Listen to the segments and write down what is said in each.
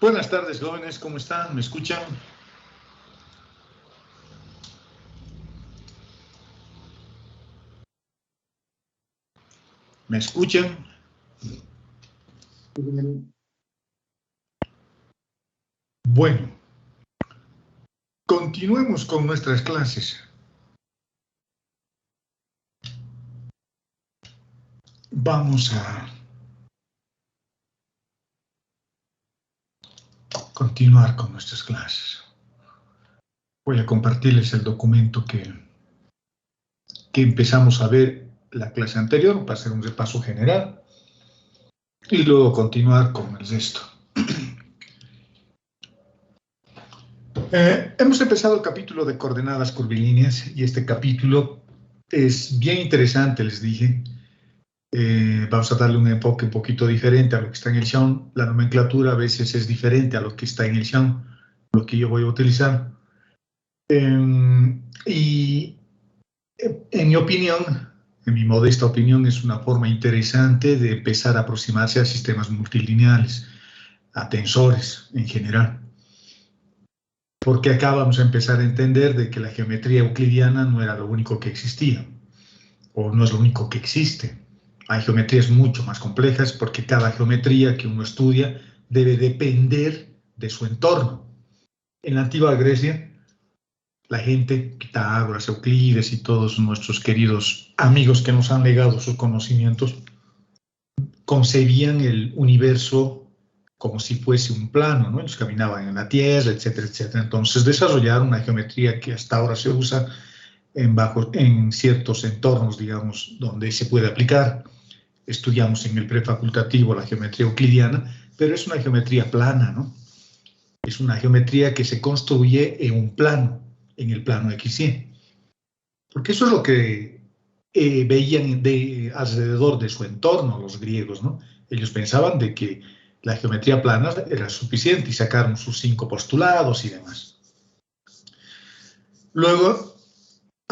Buenas tardes, jóvenes, ¿cómo están? ¿Me escuchan? ¿Me escuchan? Bueno, continuemos con nuestras clases. Vamos a continuar con nuestras clases. Voy a compartirles el documento que empezamos a ver la clase anterior para hacer un repaso general y luego continuar con el resto. Hemos empezado el capítulo de coordenadas curvilíneas y este capítulo es bien interesante, les dije. Vamos a darle un enfoque un poquito diferente a lo que está en el Xiong. La nomenclatura a veces es diferente a lo que está en el Xiong, lo que yo voy a utilizar. Y en mi opinión, en mi modesta opinión, es una forma interesante de empezar a aproximarse a sistemas multilineales, a tensores en general. Porque acá vamos a empezar a entender de que la geometría euclidiana no era lo único que existía, o no es lo único que existe. Hay geometrías mucho más complejas porque cada geometría que uno estudia debe depender de su entorno. En la antigua Grecia, la gente, Pitágoras, Euclides y todos nuestros queridos amigos que nos han legado sus conocimientos, concebían el universo como si fuese un plano, ¿no? Ellos caminaban en la Tierra, etcétera, etcétera. Entonces desarrollaron una geometría que hasta ahora se usa en ciertos entornos, digamos, donde se puede aplicar. Estudiamos en el prefacultativo la geometría euclidiana, pero es una geometría plana, ¿no? Es una geometría que se construye en un plano, en el plano XY. Porque eso es lo que veían alrededor de su entorno los griegos, ¿no? Ellos pensaban de que la geometría plana era suficiente y sacaron sus 5 postulados y demás. Luego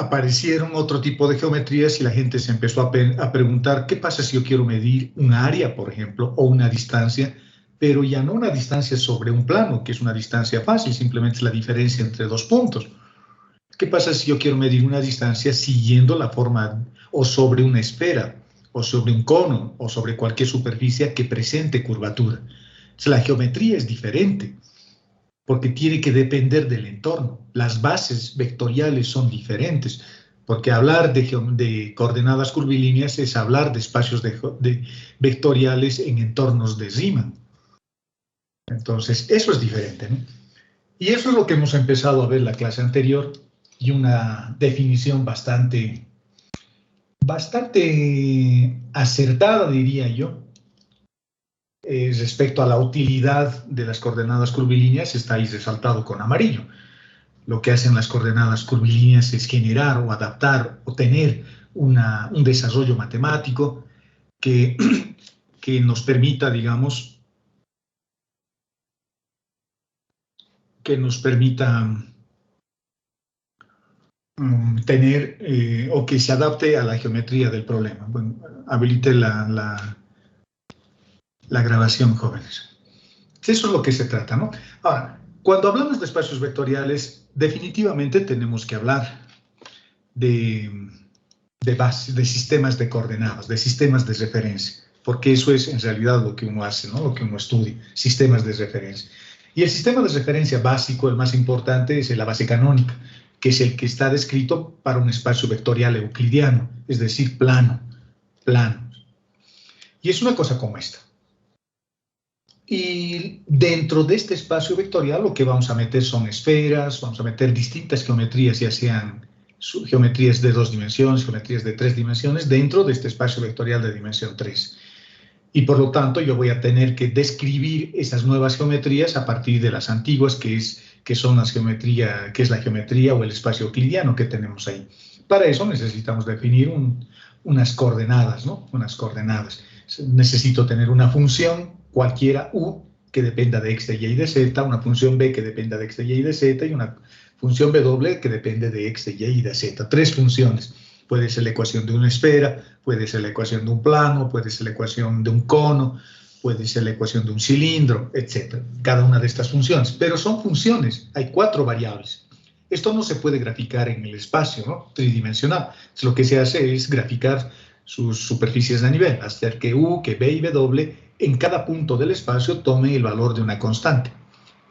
aparecieron otro tipo de geometrías y la gente se empezó a preguntar qué pasa si yo quiero medir un área, por ejemplo, o una distancia, pero ya no una distancia sobre un plano, que es una distancia fácil, simplemente es la diferencia entre dos puntos. ¿Qué pasa si yo quiero medir una distancia siguiendo la forma o sobre una esfera, o sobre un cono, o sobre cualquier superficie que presente curvatura? O sea, la geometría es diferente, porque tiene que depender del entorno. Las bases vectoriales son diferentes, porque hablar de coordenadas curvilíneas es hablar de espacios vectoriales en entornos de Riemann. Entonces, eso es diferente, ¿no? Y eso es lo que hemos empezado a ver en la clase anterior, y una definición bastante acertada, diría yo, respecto a la utilidad de las coordenadas curvilíneas, está ahí resaltado con amarillo. Lo que hacen las coordenadas curvilíneas es generar o adaptar o tener un desarrollo matemático que nos permita, digamos, tener o que se adapte a la geometría del problema. Bueno, habilite la grabación, jóvenes. Eso es lo que se trata, ¿no? Ahora, cuando hablamos de espacios vectoriales, definitivamente tenemos que hablar de sistemas de coordenadas, de sistemas de referencia, porque eso es en realidad lo que uno hace, ¿no? Lo que uno estudia, sistemas de referencia. Y el sistema de referencia básico, el más importante, es la base canónica, que es el que está descrito para un espacio vectorial euclidiano, es decir, plano. Y es una cosa como esta. Y dentro de este espacio vectorial lo que vamos a meter son esferas, vamos a meter distintas geometrías, ya sean geometrías de 2 dimensiones, geometrías de 3 dimensiones, dentro de este espacio vectorial de dimensión 3. Y por lo tanto yo voy a tener que describir esas nuevas geometrías a partir de las antiguas, que es la geometría o el espacio euclidiano que tenemos ahí. Para eso necesitamos definir unas coordenadas, ¿no? Unas coordenadas. Necesito tener una función cualquiera u que dependa de x, de y y de z, una función b que dependa de x, de y y de z, y una función w que depende de x, de y y de z. 3 funciones. Puede ser la ecuación de una esfera, puede ser la ecuación de un plano, puede ser la ecuación de un cono, puede ser la ecuación de un cilindro, etc. Cada una de estas funciones, pero son funciones, hay 4 variables. Esto no se puede graficar en el espacio, ¿no? Tridimensional. Entonces, lo que se hace es graficar sus superficies de nivel, hacer que U, que B y W en cada punto del espacio tome el valor de una constante.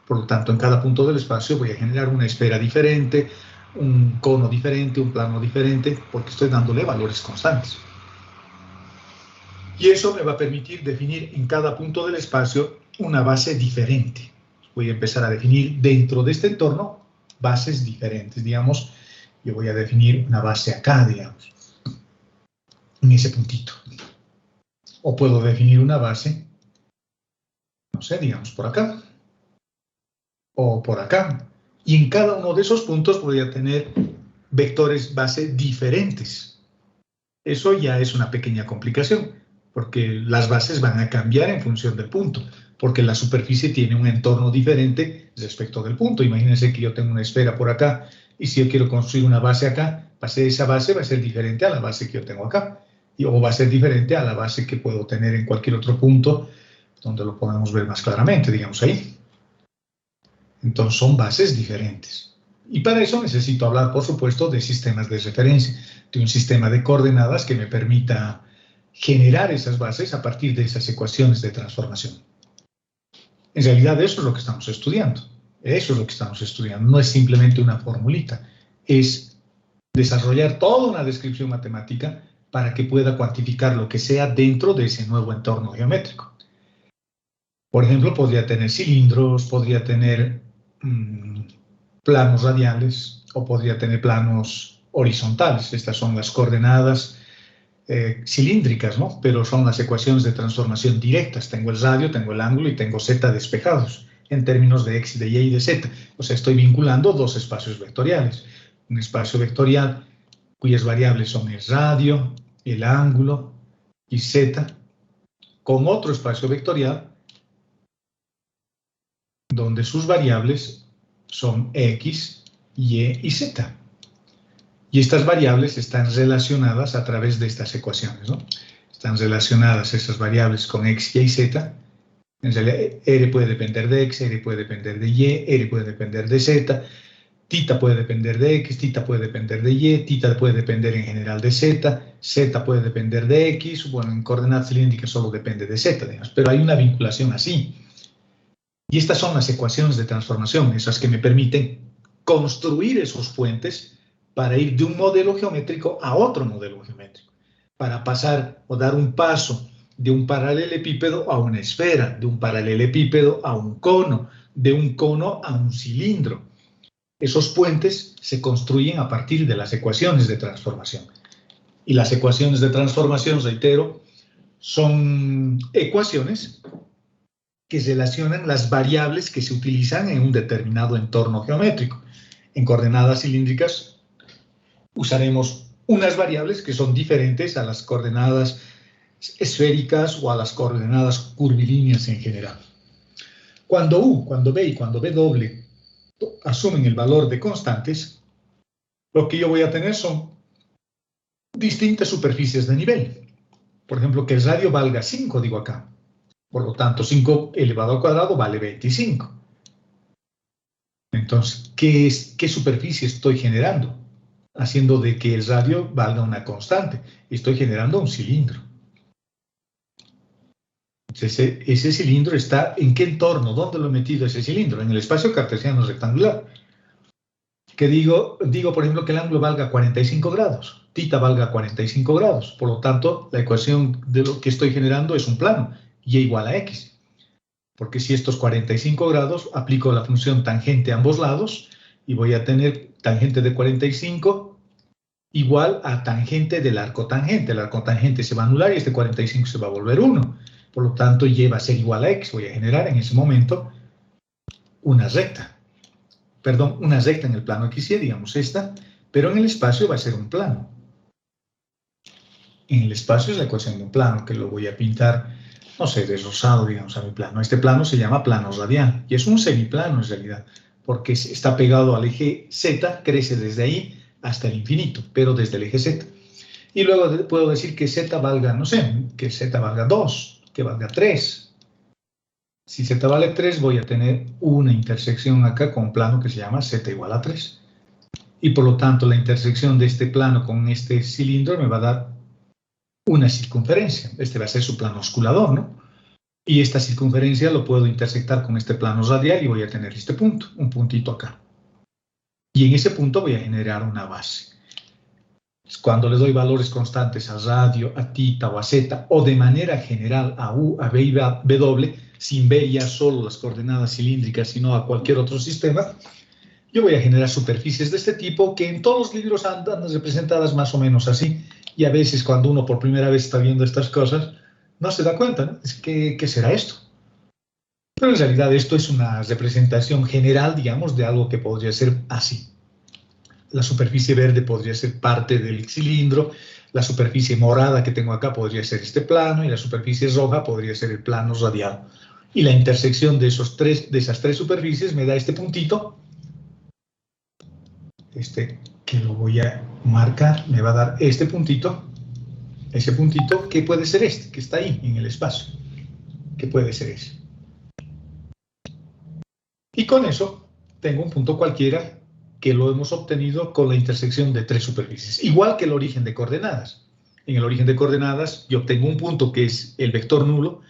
Por lo tanto, en cada punto del espacio voy a generar una esfera diferente, un cono diferente, un plano diferente, porque estoy dándole valores constantes. Y eso me va a permitir definir en cada punto del espacio una base diferente. Voy a empezar a definir dentro de este entorno bases diferentes. Digamos, yo voy a definir una base acá, digamos, en ese puntito. O puedo definir una base, no sé, digamos, por acá. O por acá. Y en cada uno de esos puntos voy a tener vectores base diferentes. Eso ya es una pequeña complicación, porque las bases van a cambiar en función del punto, porque la superficie tiene un entorno diferente respecto del punto. Imagínense que yo tengo una esfera por acá, y si yo quiero construir una base acá, esa base va a ser diferente a la base que yo tengo acá, o va a ser diferente a la base que puedo tener en cualquier otro punto, donde lo podemos ver más claramente, digamos ahí. Entonces son bases diferentes. Y para eso necesito hablar, por supuesto, de sistemas de referencia, de un sistema de coordenadas que me permita generar esas bases a partir de esas ecuaciones de transformación. En realidad eso es lo que estamos estudiando. Eso es lo que estamos estudiando. No es simplemente una formulita. Es desarrollar toda una descripción matemática para que pueda cuantificar lo que sea dentro de ese nuevo entorno geométrico. Por ejemplo, podría tener cilindros, podría tener planos radiales o podría tener planos horizontales. Estas son las coordenadas cilíndricas, ¿no? Pero son las ecuaciones de transformación directas. Tengo el radio, tengo el ángulo y tengo z despejados en términos de x, de y y de z. O sea, estoy vinculando dos espacios vectoriales. Un espacio vectorial cuyas variables son el radio, el ángulo y z, con otro espacio vectorial donde sus variables son x, y y z. Y estas variables están relacionadas a través de estas ecuaciones, ¿no? Están relacionadas esas variables con x, y z. En realidad, r puede depender de x, r puede depender de y, r puede depender de z, θ puede depender de x, θ puede depender de y, θ puede depender en general de z, z puede depender de x, bueno, en coordenadas cilíndricas solo depende de z, digamos, pero hay una vinculación así. Y estas son las ecuaciones de transformación, esas que me permiten construir esos puentes para ir de un modelo geométrico a otro modelo geométrico, para pasar o dar un paso de un paralelepípedo a una esfera, de un paralelepípedo a un cono, de un cono a un cilindro. Esos puentes se construyen a partir de las ecuaciones de transformación. Y las ecuaciones de transformación, reitero, son ecuaciones que relacionan las variables que se utilizan en un determinado entorno geométrico. En coordenadas cilíndricas usaremos unas variables que son diferentes a las coordenadas esféricas o a las coordenadas curvilíneas en general. Cuando U, cuando B y cuando W asumen el valor de constantes, lo que yo voy a tener son distintas superficies de nivel. Por ejemplo, que el radio valga 5, digo acá. Por lo tanto, 5 elevado al cuadrado vale 25. Entonces, ¿qué superficie estoy generando? Haciendo de que el radio valga una constante. Estoy generando un cilindro. Ese cilindro está ¿en qué entorno? ¿Dónde lo he metido ese cilindro? En el espacio cartesiano rectangular. Que digo, por ejemplo, que el ángulo valga 45 grados. θ valga 45 grados. Por lo tanto, la ecuación de lo que estoy generando es un plano. Y igual a x. Porque si estos 45 grados, aplico la función tangente a ambos lados y voy a tener tangente de 45 igual a tangente del arco tangente. El arco tangente se va a anular y este 45 se va a volver 1. Por lo tanto, y va a ser igual a x. Voy a generar en ese momento una recta. Perdón, una recta en el plano x, y digamos esta, pero en el espacio va a ser un plano. En el espacio es la ecuación de un plano, que lo voy a pintar, no sé, de rosado, digamos, a mi plano. Este plano se llama plano radial, y es un semiplano en realidad, porque está pegado al eje z, crece desde ahí hasta el infinito, pero desde el eje z. Y luego puedo decir que z valga, no sé, que z valga 2, que valga 3, Si z vale 3, voy a tener una intersección acá con un plano que se llama z igual a 3. Y por lo tanto, la intersección de este plano con este cilindro me va a dar una circunferencia. Este va a ser su plano osculador, ¿no? Y esta circunferencia lo puedo intersectar con este plano radial y voy a tener este punto, un puntito acá. Y en ese punto voy a generar una base. Cuando le doy valores constantes a radio, a tita o a z, o de manera general a u, a b y a w, sin ver ya solo las coordenadas cilíndricas, sino a cualquier otro sistema, yo voy a generar superficies de este tipo que en todos los libros andan representadas más o menos así. Y a veces cuando uno por primera vez está viendo estas cosas, no se da cuenta, ¿no? ¿Qué será esto? Pero en realidad esto es una representación general, digamos, de algo que podría ser así. La superficie verde podría ser parte del cilindro, la superficie morada que tengo acá podría ser este plano y la superficie roja podría ser el plano radial. Y la intersección de esas tres superficies me da este puntito, que lo voy a marcar, me va a dar este puntito, ese puntito que puede ser este, que está ahí en el espacio, que puede ser ese. Y con eso tengo un punto cualquiera que lo hemos obtenido con la intersección de tres superficies, igual que el origen de coordenadas. En el origen de coordenadas yo obtengo un punto que es el vector nulo,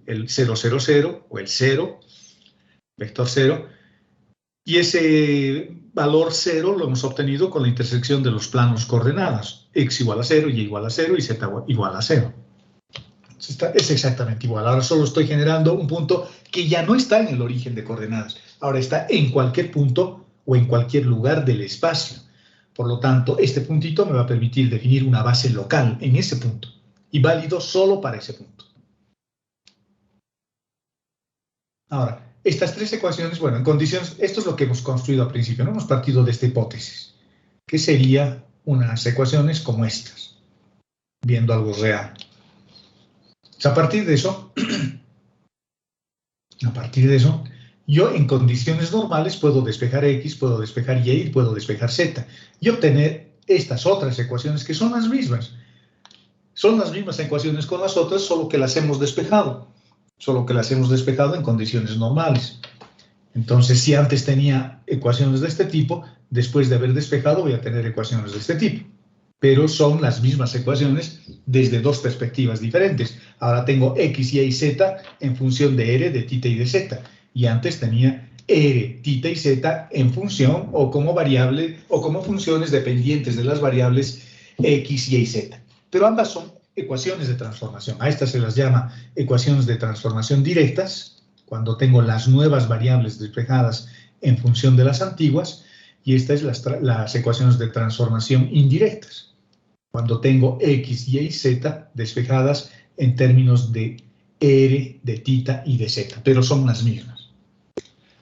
el 0, 0, 0, o el 0, vector 0, y ese valor 0 lo hemos obtenido con la intersección de los planos coordenadas, x igual a 0, y igual a 0 y z igual a 0. Es exactamente igual. Ahora solo estoy generando un punto que ya no está en el origen de coordenadas. Ahora está en cualquier punto o en cualquier lugar del espacio. Por lo tanto, este puntito me va a permitir definir una base local en ese punto y válido solo para ese punto. Ahora, estas tres ecuaciones, bueno, en condiciones, esto es lo que hemos construido al principio, ¿no? Hemos partido de esta hipótesis, que sería unas ecuaciones como estas, viendo algo real. A partir de eso, yo en condiciones normales puedo despejar X, puedo despejar Y y puedo despejar Z y obtener estas otras ecuaciones que son las mismas. Son las mismas ecuaciones con las otras, solo que las hemos despejado. Solo que las hemos despejado en condiciones normales. Entonces, si antes tenía ecuaciones de este tipo, después de haber despejado voy a tener ecuaciones de este tipo. Pero son las mismas ecuaciones desde dos perspectivas diferentes. Ahora tengo X, Y y Z en función de R, de tita y de Z. Y antes tenía R, tita y Z en función o como variable o como funciones dependientes de las variables X, Y y Z. Pero ambas son ecuaciones de transformación. A estas se las llama ecuaciones de transformación directas, cuando tengo las nuevas variables despejadas en función de las antiguas, y estas es las ecuaciones de transformación indirectas, cuando tengo X, Y y Z despejadas en términos de R, de tita y de Z, pero son las mismas.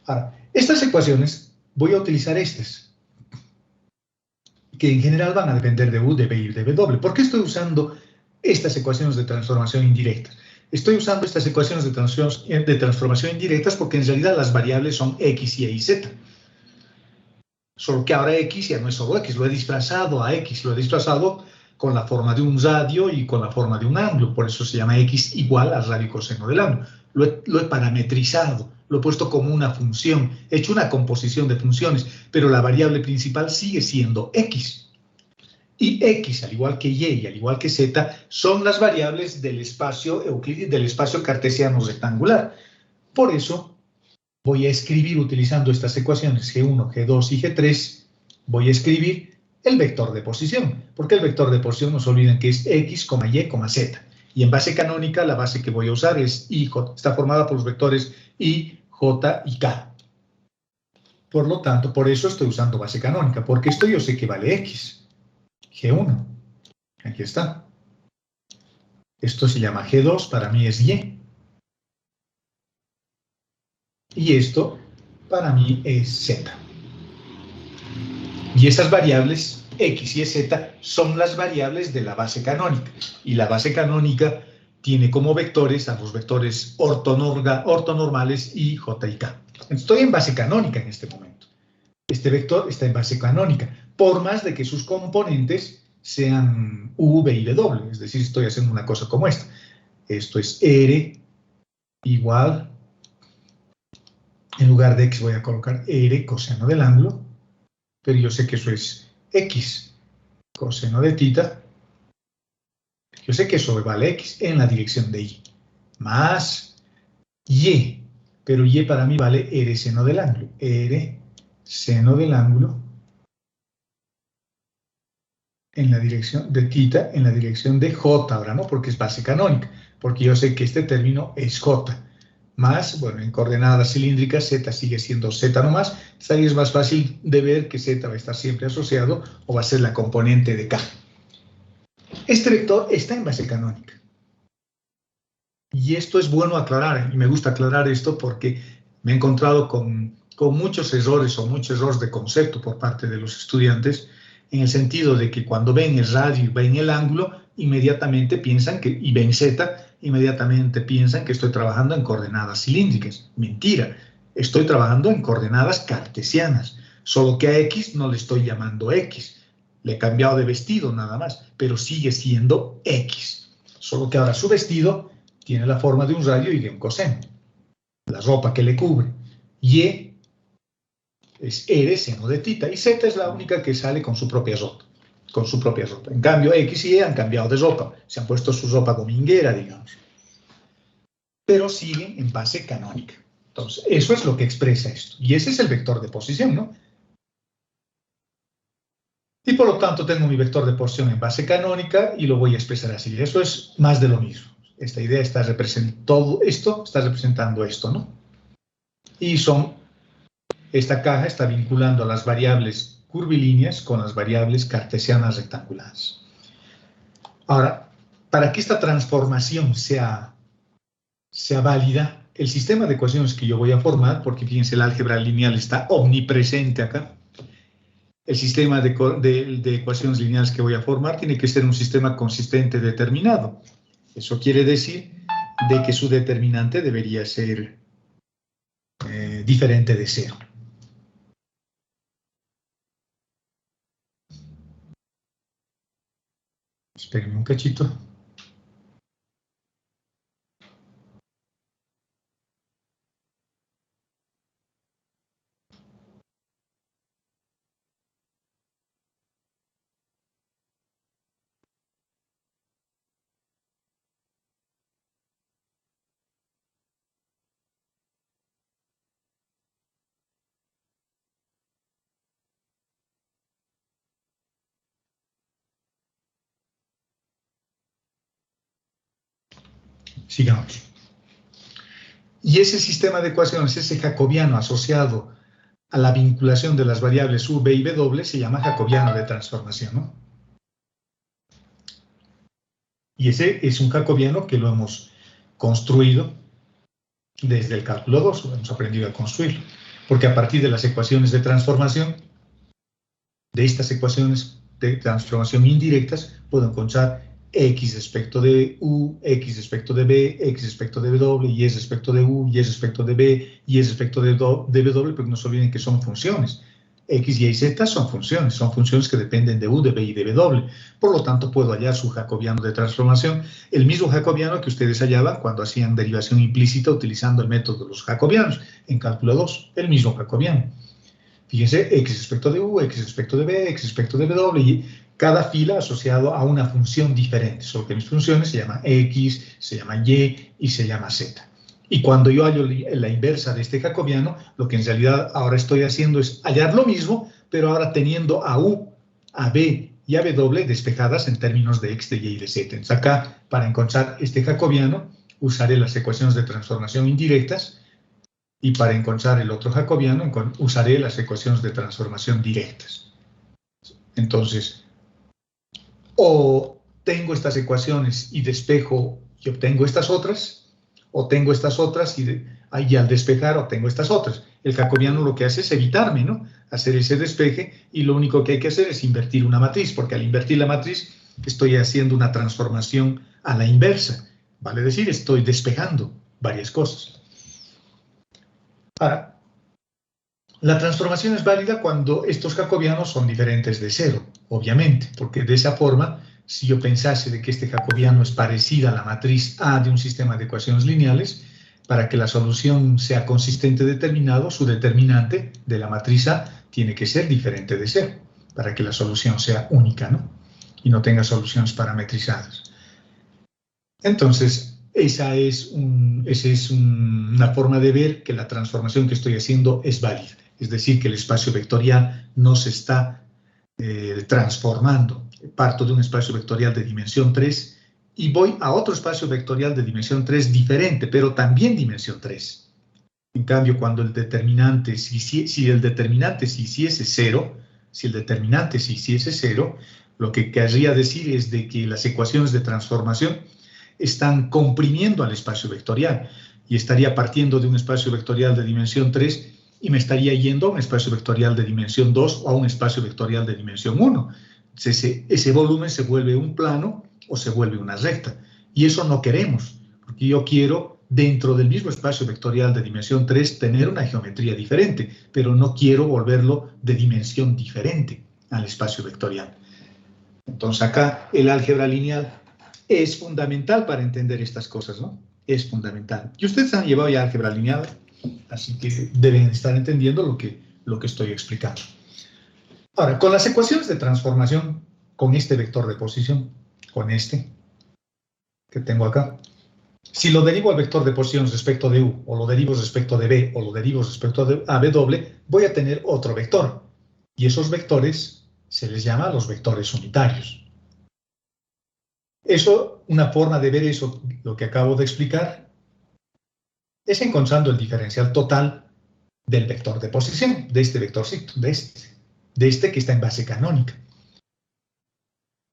Ahora, estas ecuaciones, voy a utilizar estas, que en general van a depender de U, de B y de W. ¿Por qué estoy usando estas ecuaciones de transformación indirectas? Estoy usando estas ecuaciones de transformación indirectas porque en realidad las variables son X, Y y Z. Solo que ahora X ya no es solo X, lo he disfrazado a X, lo he disfrazado con la forma de un radio y con la forma de un ángulo, por eso se llama X igual al radio y coseno del ángulo. Lo he parametrizado, lo he puesto como una función, he hecho una composición de funciones, pero la variable principal sigue siendo X. Y X, al igual que Y y al igual que Z, son las variables del espacio euclidiano, del espacio cartesiano rectangular. Por eso voy a escribir, utilizando estas ecuaciones G1, G2 y G3, voy a escribir el vector de posición, porque el vector de posición, no se olviden que es X, Y, Z. Y en base canónica, la base que voy a usar es IJ, está formada por los vectores I, J y K. Por lo tanto, por eso estoy usando base canónica, porque esto yo sé que vale X. G1, aquí está. Esto se llama G2, para mí es Y. Y esto, para mí, es Z. Y esas variables, X y Z, son las variables de la base canónica. Y la base canónica tiene como vectores a los vectores ortonormales I, J y K. Estoy en base canónica en este momento. Este vector está en base canónica, por más de que sus componentes sean U, B y W. Es decir, estoy haciendo una cosa como esta. Esto es R igual En lugar de x voy a colocar r coseno del ángulo, pero yo sé que eso es x coseno de θ. Yo sé que eso vale x en la dirección de y, más y, pero y para mí vale r seno del ángulo, r seno del ángulo en la dirección de θ, en la dirección de j ahora, ¿no? Porque es base canónica, porque yo sé que este término es j, más, bueno, en coordenadas cilíndricas z sigue siendo z nomás, ahí es más fácil de ver que z va a estar siempre asociado o va a ser la componente de k. Este vector está en base canónica. Y esto es bueno aclarar, y me gusta aclarar esto porque me he encontrado con muchos errores o muchos errores de concepto por parte de los estudiantes, en el sentido de que cuando ven el radio y ven el ángulo, inmediatamente piensan que, y ven z, inmediatamente piensan que estoy trabajando en coordenadas cilíndricas. Mentira, estoy trabajando en coordenadas cartesianas, solo que a x no le estoy llamando x, le he cambiado de vestido nada más, pero sigue siendo x, solo que ahora su vestido tiene la forma de un radio y de un coseno, la ropa que le cubre. Y es r seno de θ, y z es la única que sale con su propia ropa. En cambio, x y y han cambiado de ropa, se han puesto su ropa dominguera, digamos. Pero siguen en base canónica. Entonces, eso es lo que expresa esto. Y ese es el vector de posición, ¿no? Y por lo tanto tengo mi vector de posición en base canónica y lo voy a expresar así. Eso es más de lo mismo. Esta idea está representando esto, ¿no? Y esta caja está vinculando a las variables curvilíneas con las variables cartesianas rectangulares. Ahora, para que esta transformación sea válida, el sistema de ecuaciones que yo voy a formar, porque fíjense, el álgebra lineal está omnipresente acá, el sistema de ecuaciones lineales que voy a formar tiene que ser un sistema consistente determinado. Eso quiere decir de que su determinante debería ser diferente de 0. Espérenme un cachito. Sigamos. Y ese sistema de ecuaciones, ese jacobiano asociado a la vinculación de las variables u, v y w, se llama jacobiano de transformación, ¿no? Y ese es un jacobiano que lo hemos construido desde el cálculo 2, hemos aprendido a construirlo, porque a partir de las ecuaciones de transformación, de estas ecuaciones de transformación indirectas, puedo encontrar x respecto de u, x respecto de b, x respecto de w, y respecto de u, y respecto de b, y respecto de w, porque no se olviden que son funciones. X, Y y Z son funciones que dependen de u, de b y de w. Por lo tanto, puedo hallar su jacobiano de transformación, el mismo jacobiano que ustedes hallaban cuando hacían derivación implícita utilizando el método de los jacobianos en cálculo 2, el mismo jacobiano. Fíjense, x respecto de u, x respecto de b, x respecto de w, y cada fila asociado a una función diferente, solo que mis funciones se llama x, se llama y y se llama z. Y cuando yo hallo la inversa de este jacobiano, lo que en realidad ahora estoy haciendo es hallar lo mismo, pero ahora teniendo a u, a b y a w despejadas en términos de x, de y y de z. Entonces acá, para encontrar este jacobiano, usaré las ecuaciones de transformación indirectas, y para encontrar el otro jacobiano, usaré las ecuaciones de transformación directas. Entonces, o tengo estas ecuaciones y despejo y obtengo estas otras, o tengo estas otras y al despejar obtengo estas otras. El jacobiano lo que hace es evitarme, ¿no?, hacer ese despeje, y lo único que hay que hacer es invertir una matriz, porque al invertir la matriz estoy haciendo una transformación a la inversa, vale decir, estoy despejando varias cosas. Ahora, la transformación es válida cuando estos jacobianos son diferentes de 0, obviamente, porque de esa forma, si yo pensase de que este jacobiano es parecida a la matriz A de un sistema de ecuaciones lineales, Para que la solución sea consistente determinado, su determinante de la matriz A tiene que ser diferente de 0, para que la solución sea única, ¿no? Y no tenga soluciones parametrizadas. Entonces, esa es una forma de ver que la transformación que estoy haciendo es válida. Es decir, que el espacio vectorial no se está transformando. Parto de un espacio vectorial de dimensión 3 y voy a otro espacio vectorial de dimensión 3 diferente, pero también dimensión 3. En cambio, cuando el determinante, si el determinante se hiciese 0, lo que querría decir es de que las ecuaciones de transformación están comprimiendo al espacio vectorial y estaría partiendo de un espacio vectorial de dimensión 3 y me estaría yendo a un espacio vectorial de dimensión 2 o a un espacio vectorial de dimensión 1. Ese volumen se vuelve un plano o se vuelve una recta. Y eso no queremos, porque yo quiero, dentro del mismo espacio vectorial de dimensión 3, tener una geometría diferente, pero no quiero volverlo de dimensión diferente al espacio vectorial. Entonces acá el álgebra lineal es fundamental para entender estas cosas, ¿no? Es fundamental. Y ustedes han llevado ya álgebra lineal, así que deben estar entendiendo lo que estoy explicando. Ahora, con las ecuaciones de transformación, con este vector de posición, con este que tengo acá, si lo derivo al vector de posición respecto de u, o lo derivo respecto de b, o lo derivo respecto a b doble, voy a tener otro vector. Y esos vectores se les llama los vectores unitarios. Eso, una forma de ver eso, lo que acabo de explicar, es encontrando el diferencial total del vector de posición, de este vectorcito, de este que está en base canónica.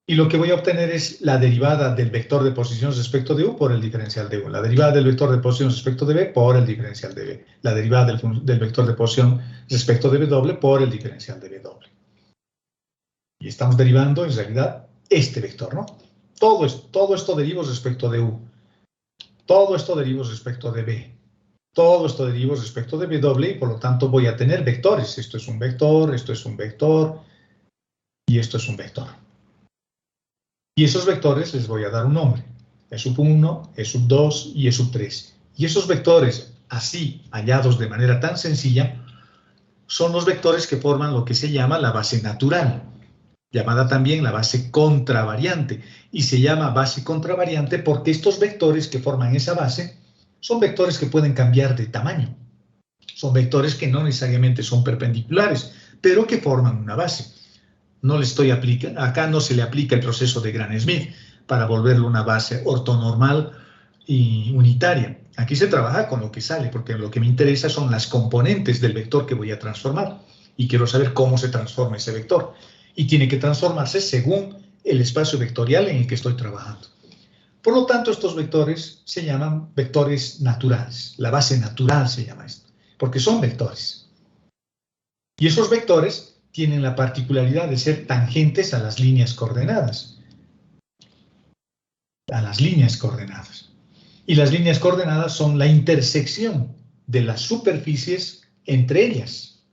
Y lo que voy a obtener es la derivada del vector de posición respecto de u por el diferencial de u, la derivada del vector de posición respecto de b por el diferencial de b, la derivada del vector de posición respecto de b doble por el diferencial de b doble. Y estamos derivando, en realidad, este vector, ¿no? Todo esto derivo respecto de u, todo esto derivo respecto de b, todo esto derivo respecto de b doble, y por lo tanto voy a tener vectores. Esto es un vector, esto es un vector, y esto es un vector. Y esos vectores les voy a dar un nombre. E sub 1, E sub 2 y E sub 3. Y esos vectores, así hallados de manera tan sencilla, son los vectores que forman lo que se llama la base natural, llamada también la base contravariante. Y se llama base contravariante porque estos vectores que forman esa base son vectores que pueden cambiar de tamaño. Son vectores que no necesariamente son perpendiculares, pero que forman una base. Acá no se le aplica el proceso de Gram-Schmidt para volverlo una base ortonormal y unitaria. Aquí se trabaja con lo que sale, porque lo que me interesa son las componentes del vector que voy a transformar. Y quiero saber cómo se transforma ese vector. Y tiene que transformarse según el espacio vectorial en el que estoy trabajando. Por lo tanto, estos vectores se llaman vectores naturales. La base natural se llama esto, porque son vectores. Y esos vectores tienen la particularidad de ser tangentes a las líneas coordenadas. A las líneas coordenadas. Y las líneas coordenadas son la intersección de las superficies entre ellas.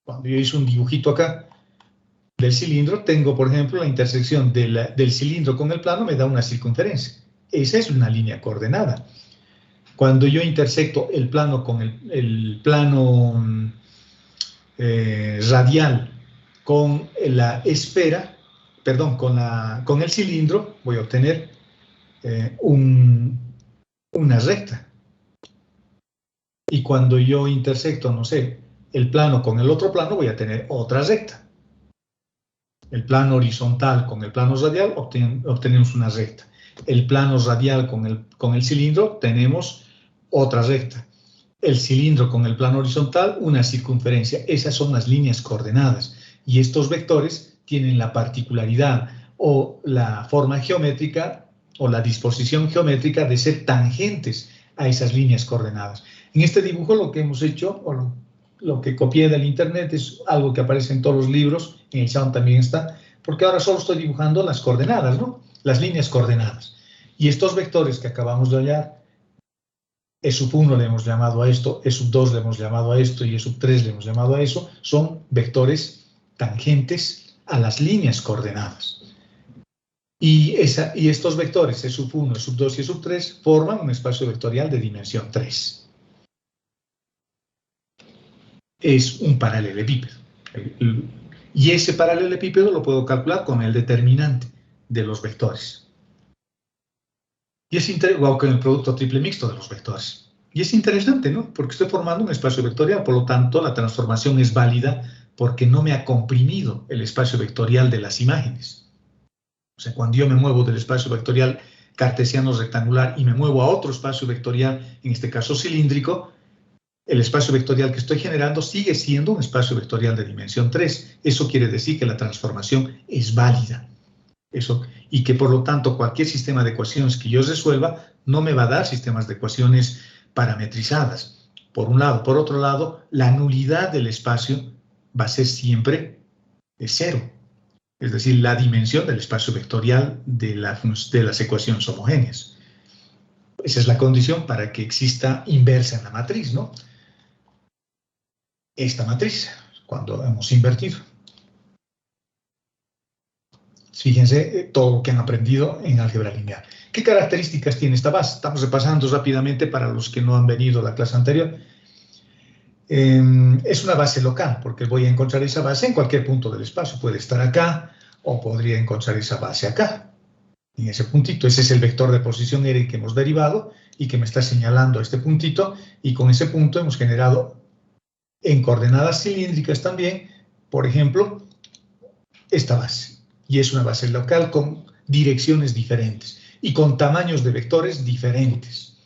Cuando yo hice un dibujito acá del cilindro, tengo, por ejemplo, la intersección del cilindro con el plano me da una circunferencia. Esa es una línea coordenada. Cuando yo intersecto el plano con el plano radial con la esfera, perdón, con el cilindro, voy a obtener una recta. Y cuando yo intersecto, no sé, el plano con el otro plano, voy a tener otra recta. El plano horizontal con el plano radial, obtenemos una recta. El plano radial con el cilindro, tenemos otra recta. El cilindro con el plano horizontal, una circunferencia. Esas son las líneas coordenadas. Y estos vectores tienen la particularidad o la forma geométrica o la disposición geométrica de ser tangentes a esas líneas coordenadas. En este dibujo lo que hemos hecho, o lo que copié del internet, es algo que aparece en todos los libros, en el Sound también está, porque ahora solo estoy dibujando las coordenadas, ¿no? Las líneas coordenadas. Y estos vectores que acabamos de hallar, E sub 1 le hemos llamado a esto, E sub 2 le hemos llamado a esto y E sub 3 le hemos llamado a eso, son vectores tangentes a las líneas coordenadas. Y estos vectores, E sub 1, E sub 2 y E sub 3, forman un espacio vectorial de dimensión 3. es un paralelepípedo. Y ese paralelepípedo lo puedo calcular con el determinante de los vectores. O con el producto triple mixto de los vectores. Y es interesante, ¿no? Porque estoy formando un espacio vectorial, por lo tanto, la transformación es válida porque no me ha comprimido el espacio vectorial de las imágenes. O sea, cuando yo me muevo del espacio vectorial cartesiano rectangular y me muevo a otro espacio vectorial, en este caso cilíndrico, el espacio vectorial que estoy generando sigue siendo un espacio vectorial de dimensión 3. Eso quiere decir que la transformación es válida. Y que por lo tanto cualquier sistema de ecuaciones que yo resuelva no me va a dar sistemas de ecuaciones parametrizadas. Por un lado. Por otro lado, la nulidad del espacio va a ser siempre de 0. Es decir, la dimensión del espacio vectorial de las ecuaciones homogéneas. Esa es la condición para que exista inversa en la matriz, ¿no? Esta matriz, cuando hemos invertido. Fíjense todo lo que han aprendido en álgebra lineal. ¿Qué características tiene esta base? Estamos repasando rápidamente para los que no han venido a la clase anterior. Es una base local, porque voy a encontrar esa base en cualquier punto del espacio. Puede estar acá, o podría encontrar esa base acá, en ese puntito. Ese es el vector de posición R que hemos derivado y que me está señalando este puntito, y con ese punto hemos generado en coordenadas cilíndricas también, por ejemplo, esta base. Y es una base local con direcciones diferentes y con tamaños de vectores diferentes.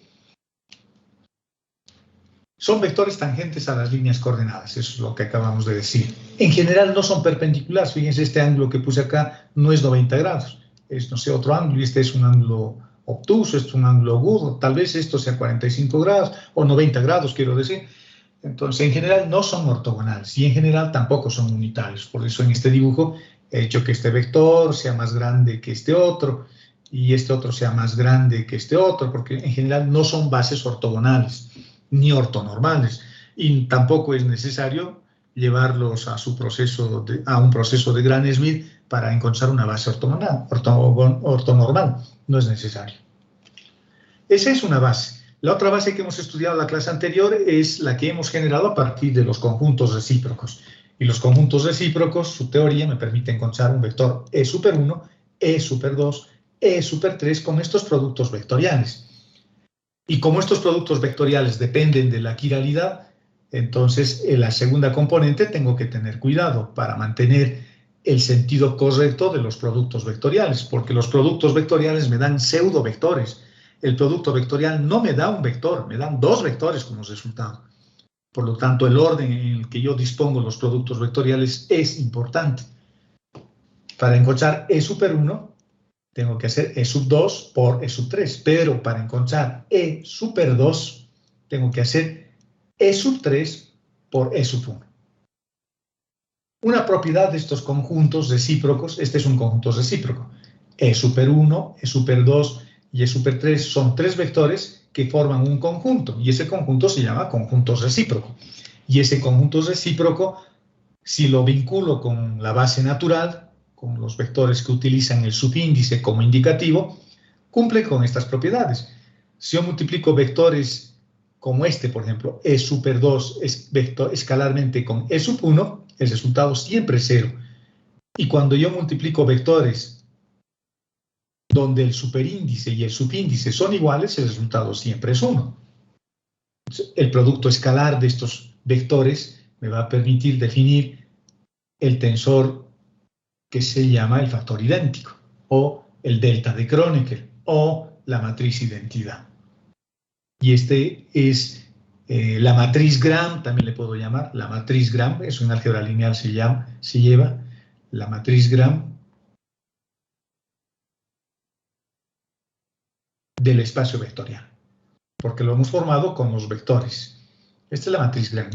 Son vectores tangentes a las líneas coordenadas, eso es lo que acabamos de decir. En general no son perpendiculares, fíjense, este ángulo que puse acá no es 90 grados, es, no sé, otro ángulo, y este es un ángulo obtuso, este es un ángulo agudo, tal vez esto sea 45 grados o 90 grados, quiero decir. Entonces, en general no son ortogonales y en general tampoco son unitarios, por eso en este dibujo he hecho que este vector sea más grande que este otro y este otro sea más grande que este otro, porque en general no son bases ortogonales ni ortonormales, y tampoco es necesario llevarlos a un proceso de Gram-Schmidt para encontrar una base ortonormal. No es necesario. Esa es una base. La otra base que hemos estudiado en la clase anterior es la que hemos generado a partir de los conjuntos recíprocos. Y los conjuntos recíprocos, su teoría me permite encontrar un vector E super 1, E super 2, E super 3 con estos productos vectoriales. Y como estos productos vectoriales dependen de la quiralidad, entonces en la segunda componente tengo que tener cuidado para mantener el sentido correcto de los productos vectoriales, porque los productos vectoriales me dan pseudovectores. El producto vectorial no me da un vector, me dan dos vectores como resultado. Por lo tanto, el orden en el que yo dispongo los productos vectoriales es importante. Para encontrar E super 1, tengo que hacer E sub 2 por E sub 3, pero para encontrar E super 2, tengo que hacer E sub 3 por E sub 1. Una propiedad de estos conjuntos recíprocos, este es un conjunto recíproco, E super 1, E super 2 y E super 3 son tres vectores que forman un conjunto, y ese conjunto se llama conjunto recíproco. Y ese conjunto recíproco, si lo vinculo con la base natural, con los vectores que utilizan el subíndice como indicativo, cumple con estas propiedades. Si yo multiplico vectores como este, por ejemplo, E super 2 es vector escalarmente con E sub 1, el resultado siempre es 0. Y cuando yo multiplico vectores donde el superíndice y el subíndice son iguales, el resultado siempre es 1. El producto escalar de estos vectores me va a permitir definir el tensor que se llama el factor idéntico, o el delta de Kronecker, o la matriz identidad. Y este es la matriz Gram, también le puedo llamar, la matriz Gram, eso en álgebra lineal se lleva, la matriz Gram del espacio vectorial, porque lo hemos formado con los vectores. Esta es la matriz Gram.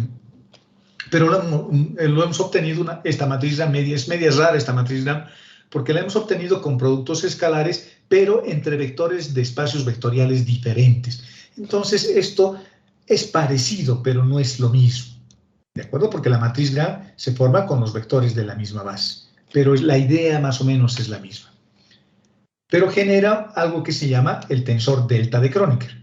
Pero lo hemos obtenido, esta matriz Gram es media rara, esta matriz Gram, porque la hemos obtenido con productos escalares, pero entre vectores de espacios vectoriales diferentes. Entonces, esto es parecido, pero no es lo mismo. ¿De acuerdo? Porque la matriz Gram se forma con los vectores de la misma base, pero la idea más o menos es la misma. Pero genera algo que se llama el tensor delta de Kronecker.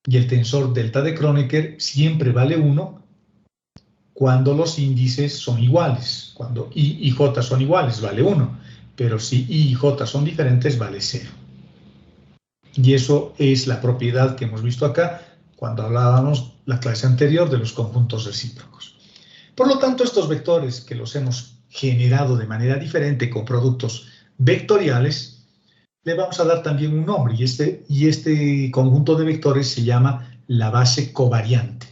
Y el tensor delta de Kronecker siempre vale 1 cuando los índices son iguales. Cuando I y J son iguales, vale 1. Pero si I y J son diferentes, vale 0. Y eso es la propiedad que hemos visto acá cuando hablábamos la clase anterior de los conjuntos recíprocos. Por lo tanto, estos vectores que los hemos generado de manera diferente con productos vectoriales, le vamos a dar también un nombre, y este conjunto de vectores se llama la base covariante.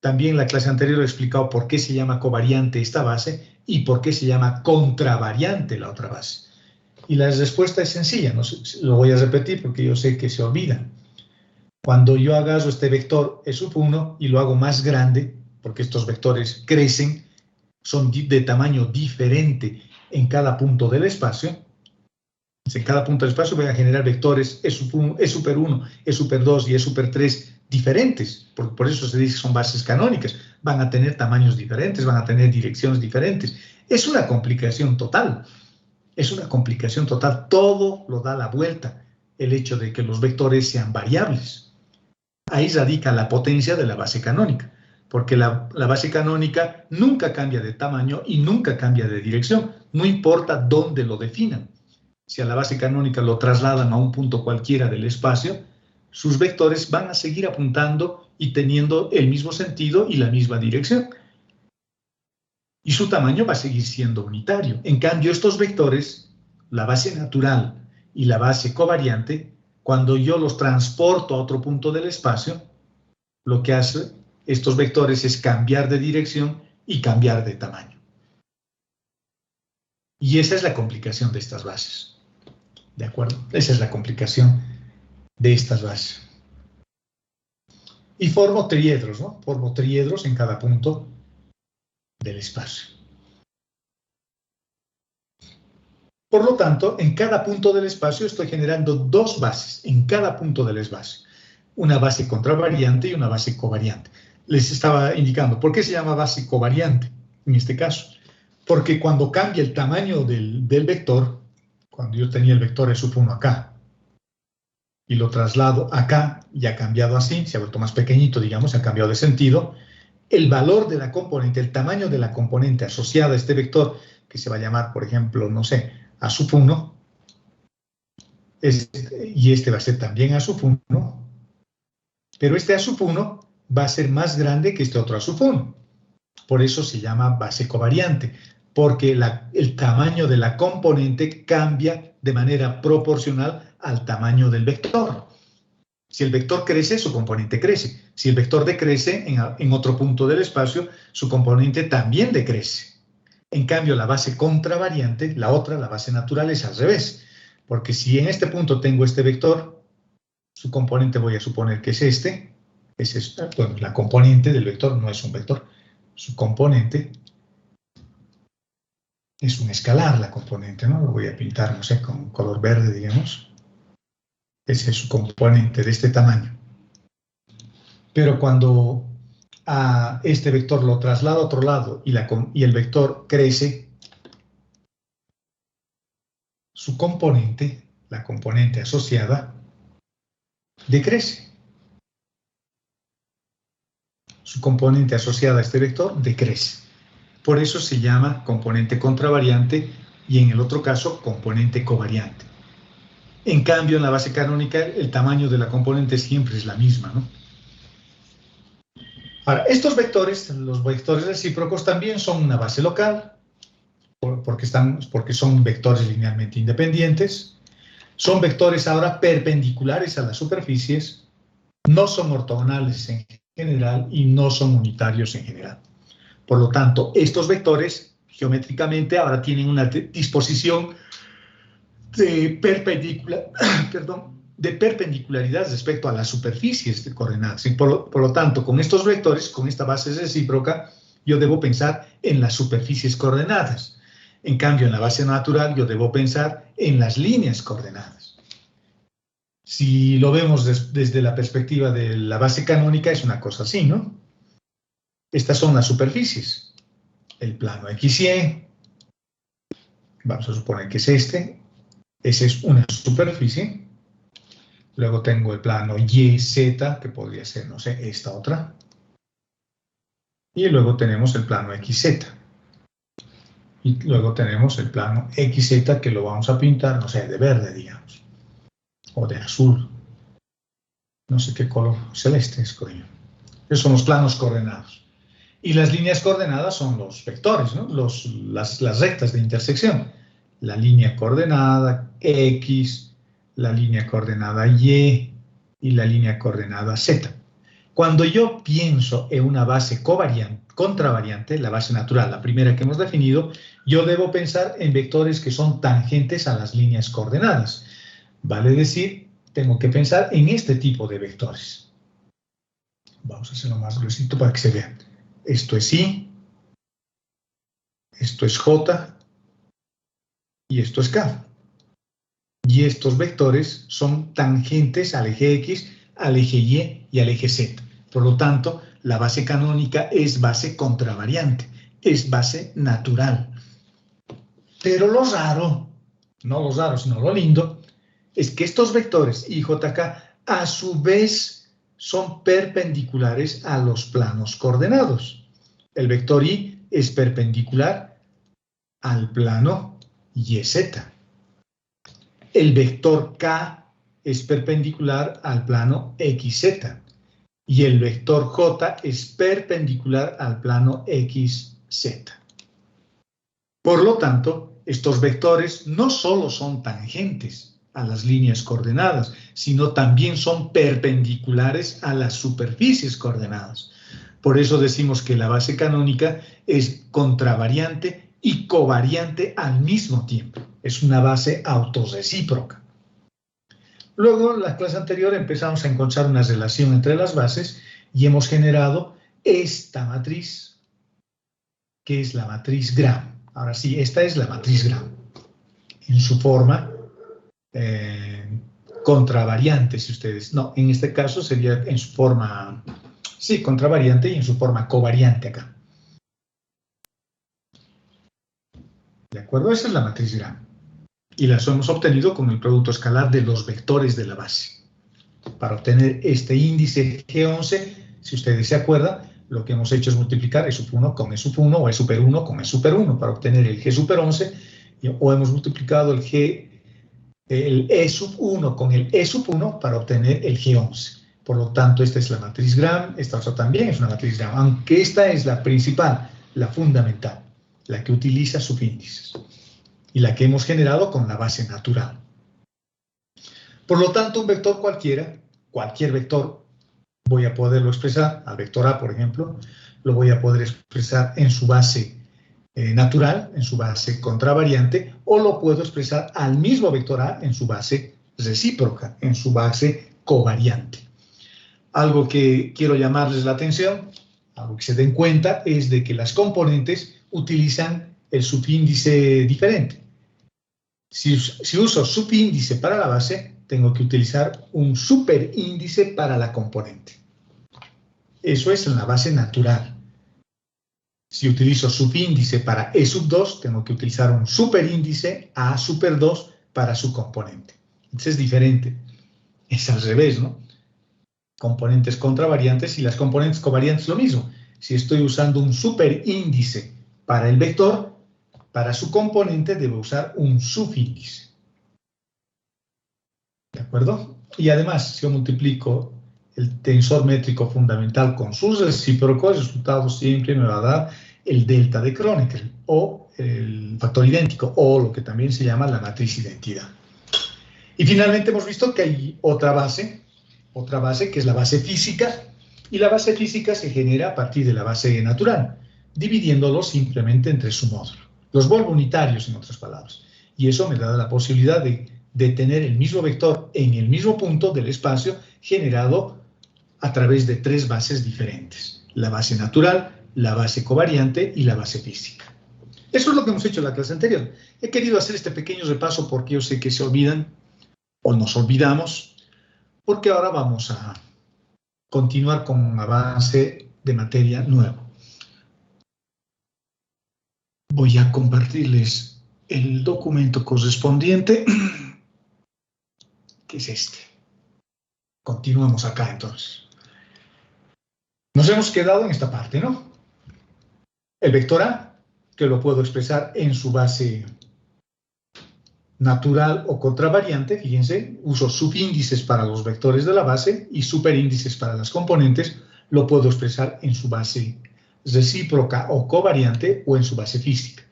También en la clase anterior he explicado por qué se llama covariante esta base y por qué se llama contravariante la otra base. Y la respuesta es sencilla, no sé, lo voy a repetir porque yo sé que se olvida. Cuando yo agarro este vector E sub 1 y lo hago más grande, porque estos vectores crecen, son de tamaño diferente en cada punto del espacio. En cada punto del espacio voy a generar vectores E super 1, E super 2 y E super 3 diferentes. Por eso se dice que son bases canónicas. Van a tener tamaños diferentes, van a tener direcciones diferentes. Es una complicación total. Es una complicación total. Todo lo da la vuelta el hecho de que los vectores sean variables. Ahí radica la potencia de la base canónica, porque la base canónica nunca cambia de tamaño y nunca cambia de dirección, no importa dónde lo definan. Si a la base canónica lo trasladan a un punto cualquiera del espacio, sus vectores van a seguir apuntando y teniendo el mismo sentido y la misma dirección. Y su tamaño va a seguir siendo unitario. En cambio, estos vectores, la base natural y la base covariante, cuando yo los transporto a otro punto del espacio, lo que hace estos vectores es cambiar de dirección y cambiar de tamaño. Y esa es la complicación de estas bases. ¿De acuerdo? Esa es la complicación de estas bases. Y formo triedros, ¿no? Formo triedros en cada punto del espacio. Por lo tanto, en cada punto del espacio estoy generando dos bases, en cada punto del espacio. Una base contravariante y una base covariante. Les estaba indicando, ¿por qué se llama base covariante en este caso? Porque cuando cambia el tamaño del vector, cuando yo tenía el vector E sub 1 acá, y lo traslado acá, y ha cambiado así, se ha vuelto más pequeñito, digamos, ha cambiado de sentido, el valor de la componente, el tamaño de la componente asociada a este vector, que se va a llamar, por ejemplo, no sé, A sub 1, y este va a ser también A sub 1, pero este A sub 1 va a ser más grande que este otro A sub 1. Por eso se llama base covariante, porque el tamaño de la componente cambia de manera proporcional al tamaño del vector. Si el vector crece, su componente crece. Si el vector decrece en otro punto del espacio, su componente también decrece. En cambio, la base contravariante, la base natural, es al revés. Porque si en este punto tengo este vector, su componente voy a suponer que es este. Bueno, la componente del vector no es un vector. Su componente es un escalar, la componente, ¿no? Lo voy a pintar, no sé, con color verde, digamos. Ese es su componente de este tamaño. Pero cuando a este vector lo traslado a otro lado y el vector crece, su componente, la componente asociada, decrece. Su componente asociada a este vector decrece. Por eso se llama componente contravariante y en el otro caso componente covariante. En cambio, en la base canónica el tamaño de la componente siempre es la misma, ¿no? Ahora, estos vectores, los vectores recíprocos, también son una base local, porque son vectores linealmente independientes. Son vectores ahora perpendiculares a las superficies, no son ortogonales en general y no son unitarios en general. Por lo tanto, estos vectores geométricamente ahora tienen una disposición de perpendicularidad respecto a las superficies de coordenadas. Y por lo tanto, con estos vectores, con esta base recíproca, yo debo pensar en las superficies coordenadas. En cambio, en la base natural, yo debo pensar en las líneas coordenadas. Si lo vemos desde la perspectiva de la base canónica, es una cosa así, ¿no? Estas son las superficies. El plano XY, vamos a suponer que es este. Esa es una superficie. Luego tengo el plano YZ, que podría ser, no sé, esta otra. Y luego tenemos el plano XZ. Y luego tenemos el plano XZ que lo vamos a pintar, no sé, de verde, digamos. O de azul. No sé qué color, celeste es, coño. Esos son los planos coordenados. Y las líneas coordenadas son los vectores, ¿no? Las rectas de intersección. La línea coordenada X, la línea coordenada Y y la línea coordenada Z. Cuando yo pienso en una base contravariante, la base natural, la primera que hemos definido, yo debo pensar en vectores que son tangentes a las líneas coordenadas. Vale decir, tengo que pensar en este tipo de vectores. Vamos a hacerlo más gruesito para que se vea. Esto es Y, esto es J y esto es K. Y estos vectores son tangentes al eje X, al eje Y y al eje Z. Por lo tanto, la base canónica es base contravariante, es base natural. Pero lo raro, no lo raro, sino lo lindo, es que estos vectores Y, J, K a su vez son perpendiculares a los planos coordenados. El vector Y es perpendicular al plano YZ. El vector K es perpendicular al plano XZ. Y el vector J es perpendicular al plano XZ. Por lo tanto, estos vectores no solo son tangentes a las líneas coordenadas, sino también son perpendiculares a las superficies coordenadas. Por eso decimos que la base canónica es contravariante y covariante al mismo tiempo. Es una base autorrecíproca. Luego, en la clase anterior empezamos a encontrar una relación entre las bases y hemos generado esta matriz, que es la matriz Gram. Ahora sí, esta es la matriz Gram, en su forma contravariante, si ustedes... No, en este caso sería en su forma... Sí, contravariante y en su forma covariante acá. ¿De acuerdo? Esa es la matriz Gram. Y las hemos obtenido con el producto escalar de los vectores de la base. Para obtener este índice G11, si ustedes se acuerdan, lo que hemos hecho es multiplicar E sub 1 con E sub 1 o E super 1 con E super 1 para obtener el G super 11, o hemos multiplicado el E sub 1 con el E sub 1 para obtener el G11. Por lo tanto, esta es la matriz Gram, esta otra también es una matriz Gram, aunque esta es la principal, la fundamental, la que utiliza subíndices y la que hemos generado con la base natural. Por lo tanto, un vector cualquiera, cualquier vector, voy a poderlo expresar, al vector A, por ejemplo, lo voy a poder expresar en su base natural, en su base contravariante, o lo puedo expresar al mismo vector A en su base recíproca, en su base covariante. Algo que quiero llamarles la atención, algo que se den cuenta, es de que las componentes utilizan el subíndice diferente. Si uso subíndice para la base, tengo que utilizar un superíndice para la componente. Eso es en la base natural. Si utilizo subíndice para E sub 2, tengo que utilizar un superíndice A super 2 para su componente. Entonces es diferente. Es al revés, ¿no? Componentes contravariantes y las componentes covariantes lo mismo. Si estoy usando un superíndice para el vector, para su componente debo usar un subíndice. ¿De acuerdo? Y además, si yo multiplico el tensor métrico fundamental con sus recíprocos, el resultado siempre me va a dar el delta de Kronecker, o el factor idéntico, o lo que también se llama la matriz identidad. Y finalmente hemos visto que hay otra base que es la base física, y la base física se genera a partir de la base natural, dividiéndolo simplemente entre su módulo. Los vuelvo unitarios, en otras palabras. Y eso me da la posibilidad de tener el mismo vector en el mismo punto del espacio generado a través de tres bases diferentes. La base natural, la base covariante y la base física. Eso es lo que hemos hecho en la clase anterior. He querido hacer este pequeño repaso porque yo sé que se olvidan o nos olvidamos, porque ahora vamos a continuar con un avance de materia nuevo. Voy a compartirles el documento correspondiente, que es este. Continuamos acá entonces. Nos hemos quedado en esta parte, ¿no? El vector A, que lo puedo expresar en su base natural o contravariante, fíjense, uso subíndices para los vectores de la base y superíndices para las componentes, lo puedo expresar en su base recíproca o covariante o en su base física.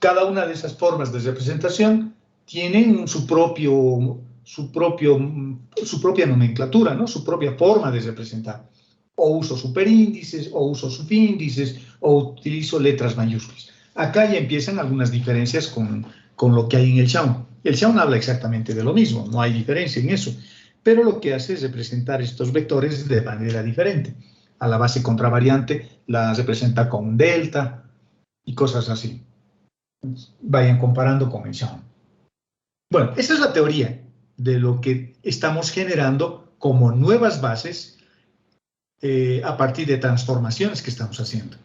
Cada una de esas formas de representación tienen su propia nomenclatura, ¿no? Su propia forma de representar. O uso superíndices, o uso subíndices, o utilizo letras mayúsculas. Acá ya empiezan algunas diferencias con lo que hay en el Shaun. El Shaun habla exactamente de lo mismo, no hay diferencia en eso, pero lo que hace es representar estos vectores de manera diferente. A la base contravariante la representa con un delta y cosas así. Vayan comparando con el Shaun. Bueno, esa es la teoría de lo que estamos generando como nuevas bases a partir de transformaciones que estamos haciendo.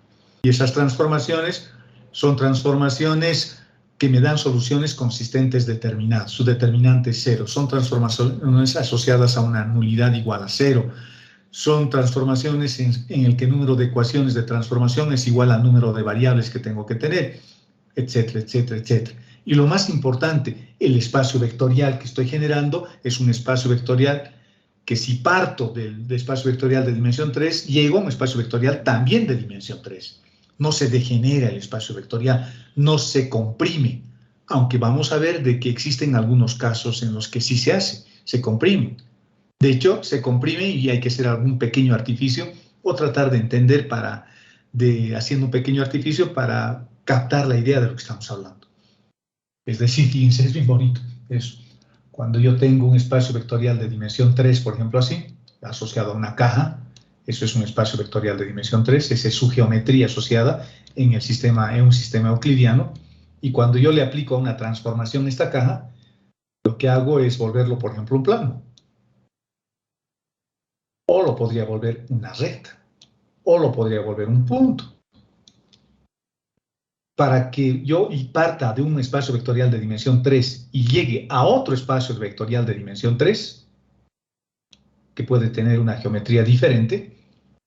Y esas transformaciones son transformaciones que me dan soluciones consistentes determinadas. Su determinante es cero. Son transformaciones asociadas a una nulidad igual a cero. Son transformaciones en el que el número de ecuaciones de transformación es igual al número de variables que tengo que tener, etcétera, etcétera, etcétera. Y lo más importante, el espacio vectorial que estoy generando es un espacio vectorial que si parto del espacio vectorial de dimensión 3, llego a un espacio vectorial también de dimensión 3. No se degenera el espacio vectorial, no se comprime, aunque vamos a ver de que existen algunos casos en los que sí se hace, se comprime. De hecho, se comprime y hay que hacer algún pequeño artificio o tratar de entender haciendo un pequeño artificio para captar la idea de lo que estamos hablando. Es decir, fíjense, es bien bonito eso. Cuando yo tengo un espacio vectorial de dimensión 3, por ejemplo así, asociado a una caja, eso es un espacio vectorial de dimensión 3, esa es su geometría asociada en un sistema euclidiano, y cuando yo le aplico una transformación a esta caja, lo que hago es volverlo, por ejemplo, un plano. O lo podría volver una recta, o lo podría volver un punto. Para que yo parta de un espacio vectorial de dimensión 3 y llegue a otro espacio vectorial de dimensión 3, que puede tener una geometría diferente,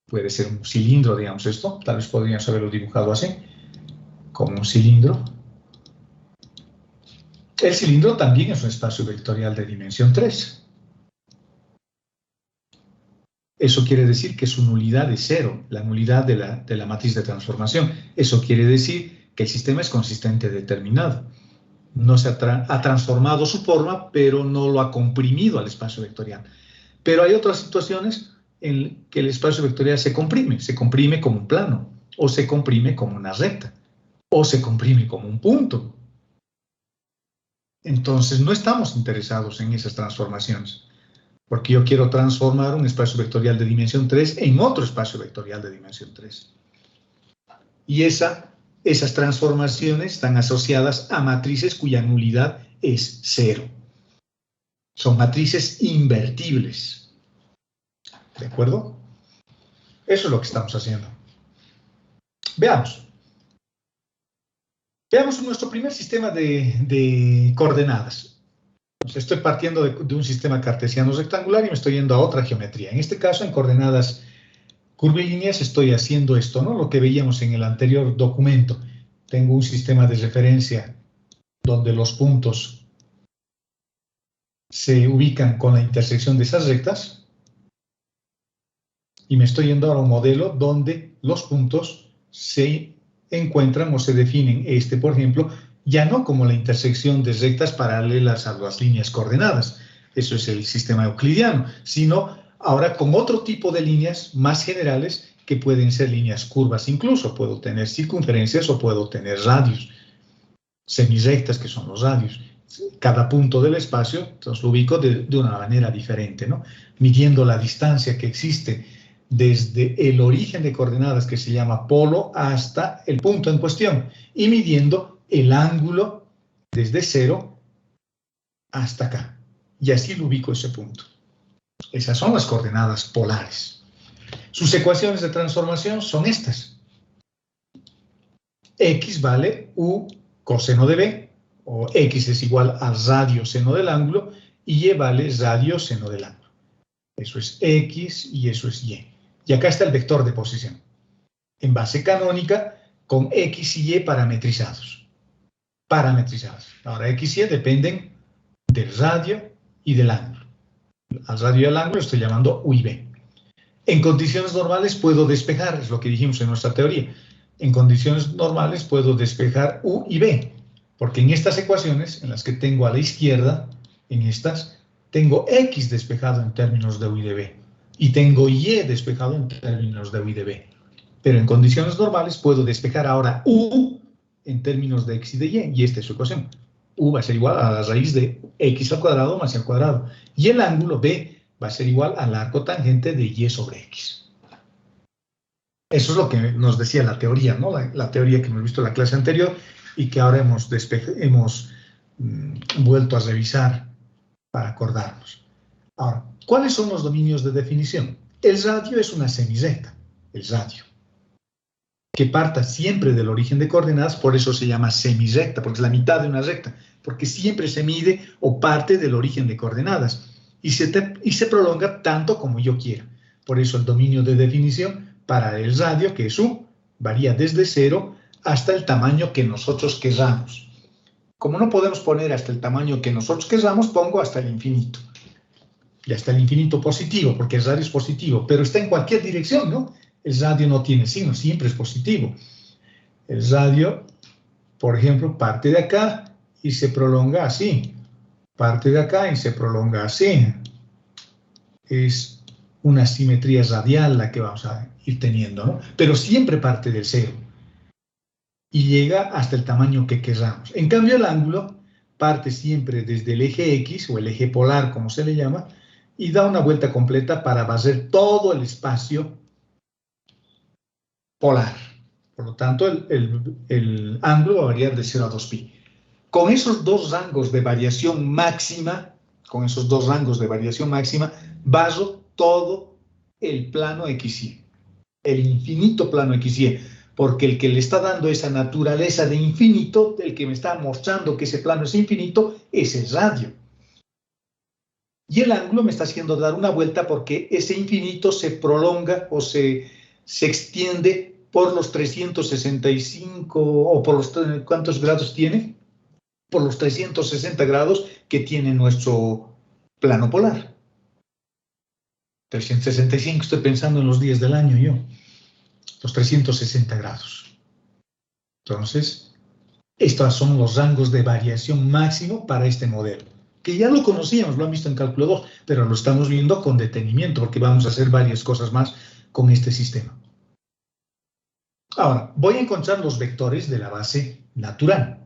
puede ser un cilindro, digamos esto, tal vez podríamos haberlo dibujado así, como un cilindro. El cilindro también es un espacio vectorial de dimensión 3. Eso quiere decir que su nulidad es cero, la nulidad de la matriz de transformación. Eso quiere decir que el sistema es consistente determinado. No se ha transformado su forma, pero no lo ha comprimido al espacio vectorial. Pero hay otras situaciones en que el espacio vectorial se comprime como un plano, o se comprime como una recta, o se comprime como un punto. Entonces, no estamos interesados en esas transformaciones, porque yo quiero transformar un espacio vectorial de dimensión 3 en otro espacio vectorial de dimensión 3. Y esas transformaciones están asociadas a matrices cuya nulidad es cero. Son matrices invertibles. ¿De acuerdo? Eso es lo que estamos haciendo. Veamos. Veamos nuestro primer sistema de coordenadas. Estoy partiendo de un sistema cartesiano rectangular y me estoy yendo a otra geometría. En este caso, en coordenadas curvilíneas, estoy haciendo esto, ¿no? Lo que veíamos en el anterior documento. Tengo un sistema de referencia donde los puntos se ubican con la intersección de esas rectas. Y me estoy yendo ahora a un modelo donde los puntos se encuentran o se definen, por ejemplo, ya no como la intersección de rectas paralelas a las líneas coordenadas, eso es el sistema euclidiano, sino ahora con otro tipo de líneas más generales que pueden ser líneas curvas incluso, puedo tener circunferencias o puedo tener radios, semirrectas que son los radios. Cada punto del espacio, entonces lo ubico de una manera diferente, ¿no? Midiendo la distancia que existe desde el origen de coordenadas que se llama polo hasta el punto en cuestión y midiendo el ángulo desde 0 hasta acá. Y así lo ubico ese punto. Esas son las coordenadas polares. Sus ecuaciones de transformación son estas. X vale U coseno de B, o X es igual a radio seno del ángulo, y Y vale radio seno del ángulo. Eso es X y eso es Y. Y acá está el vector de posición. En base canónica, con X y Y parametrizados. Ahora, X y Y dependen del radio y del ángulo. Al radio y al ángulo estoy llamando U y B. En condiciones normales puedo despejar, es lo que dijimos en nuestra teoría. En condiciones normales puedo despejar U y B, porque en estas ecuaciones, en las que tengo a la izquierda, en estas, tengo X despejado en términos de U y de B, y tengo Y despejado en términos de U y de B. Pero en condiciones normales puedo despejar ahora U en términos de X y de Y, y esta es su ecuación. U va a ser igual a la raíz de X al cuadrado más Y al cuadrado, y el ángulo B va a ser igual al arco tangente de Y sobre X. Eso es lo que nos decía la teoría, ¿no? La teoría que hemos visto en la clase anterior y que ahora hemos vuelto a revisar para acordarnos. Ahora, ¿cuáles son los dominios de definición? El radio es una semirecta, el radio, que parta siempre del origen de coordenadas, por eso se llama semirecta, porque es la mitad de una recta, porque siempre se mide o parte del origen de coordenadas y se prolonga tanto como yo quiera. Por eso el dominio de definición para el radio, que es U, varía desde 0 hasta el tamaño que nosotros queramos. Como no podemos poner hasta el tamaño que nosotros queramos, pongo hasta el infinito. Y hasta el infinito positivo, porque el radio es positivo, pero está en cualquier dirección, ¿no? El radio no tiene signo, siempre es positivo. El radio, por ejemplo, parte de acá y se prolonga así. Parte de acá y se prolonga así. Es una simetría radial la que vamos a ir teniendo, ¿no? Pero siempre parte del 0 y llega hasta el tamaño que queramos. En cambio, el ángulo parte siempre desde el eje X, o el eje polar, como se le llama, y da una vuelta completa para barrer todo el espacio polar. Por lo tanto, el ángulo va a variar de 0 a 2pi. Con esos dos rangos de variación máxima, barro todo el plano XY, el infinito plano XY, porque el que le está dando esa naturaleza de infinito, el que me está mostrando que ese plano es infinito, es el radio. Y el ángulo me está haciendo dar una vuelta porque ese infinito se prolonga o se extiende por los 365, o por los, ¿cuántos grados tiene? Por los 360 grados que tiene nuestro plano polar. 365, estoy pensando en los días del año yo. Los 360 grados. Entonces, estos son los rangos de variación máximo para este modelo, que ya lo conocíamos, lo han visto en cálculo 2, pero lo estamos viendo con detenimiento, porque vamos a hacer varias cosas más con este sistema. Ahora, voy a encontrar los vectores de la base natural.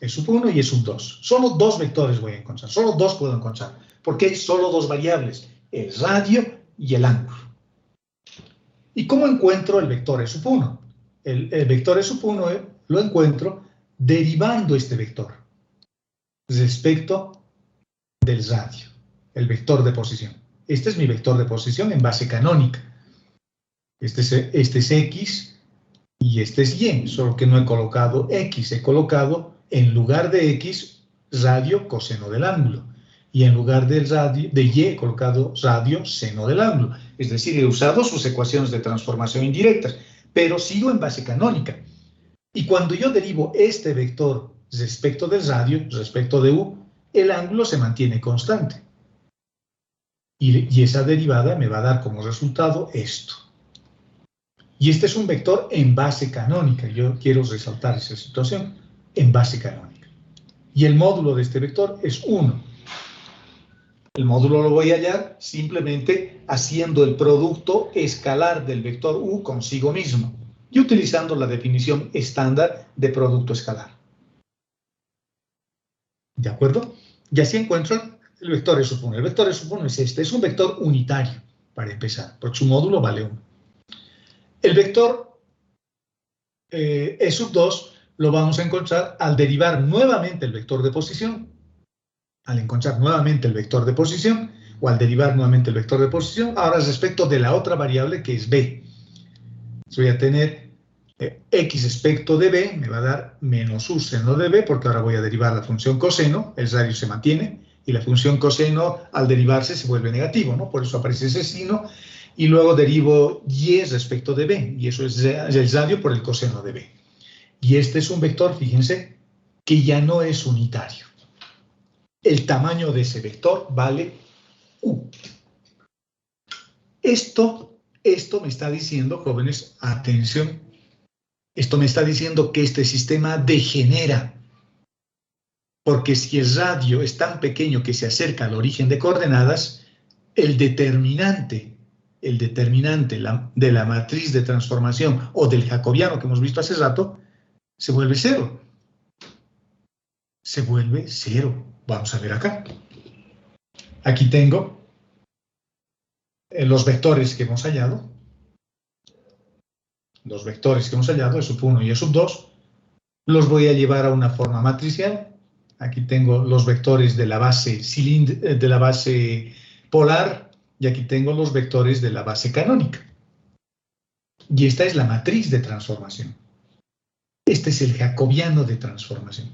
Es sub1 y es sub2. Solo dos vectores voy a encontrar, solo dos puedo encontrar, porque hay solo dos variables, el radio y el ángulo. ¿Y cómo encuentro el vector E sub 1? El vector E sub 1 lo encuentro derivando este vector respecto del radio, el vector de posición. Este es mi vector de posición en base canónica. Este es X y este es Y, solo que no he colocado X, he colocado en lugar de X radio coseno del ángulo. Y en lugar de Y he colocado radio seno del ángulo. Es decir, he usado sus ecuaciones de transformación indirectas, pero sigo en base canónica. Y cuando yo derivo este vector respecto del radio, respecto de U, el ángulo se mantiene constante. Y esa derivada me va a dar como resultado esto. Y este es un vector en base canónica. Yo quiero resaltar esa situación, en base canónica. Y el módulo de este vector es 1. El módulo lo voy a hallar simplemente haciendo el producto escalar del vector U consigo mismo y utilizando la definición estándar de producto escalar. ¿De acuerdo? Y así encuentro el vector E sub 1. El vector E sub 1 es este, es un vector unitario para empezar, porque su módulo vale 1. El vector E sub 2 lo vamos a encontrar al derivar nuevamente el vector de posición. Al encontrar nuevamente el vector de posición, o al derivar nuevamente el vector de posición, ahora respecto de la otra variable que es B. Voy a tener X respecto de B, me va a dar menos U seno de B, porque ahora voy a derivar la función coseno, el radio se mantiene, y la función coseno al derivarse se vuelve negativo, ¿no? Por eso aparece ese signo, y luego derivo y respecto de b, y eso es el radio por el coseno de b. Y este es un vector, fíjense, que ya no es unitario. El tamaño de ese vector vale u. Esto me está diciendo, jóvenes, atención, esto me está diciendo que este sistema degenera. Porque si el radio es tan pequeño que se acerca al origen de coordenadas, el determinante de la matriz de transformación o del jacobiano que hemos visto hace rato, se vuelve cero. Se vuelve cero. Vamos a ver acá. Aquí tengo los vectores que hemos hallado. Los vectores que hemos hallado, E sub 1 y E sub 2, los voy a llevar a una forma matricial. Aquí tengo los vectores de la base polar y aquí tengo los vectores de la base canónica. Y esta es la matriz de transformación. Este es el jacobiano de transformación.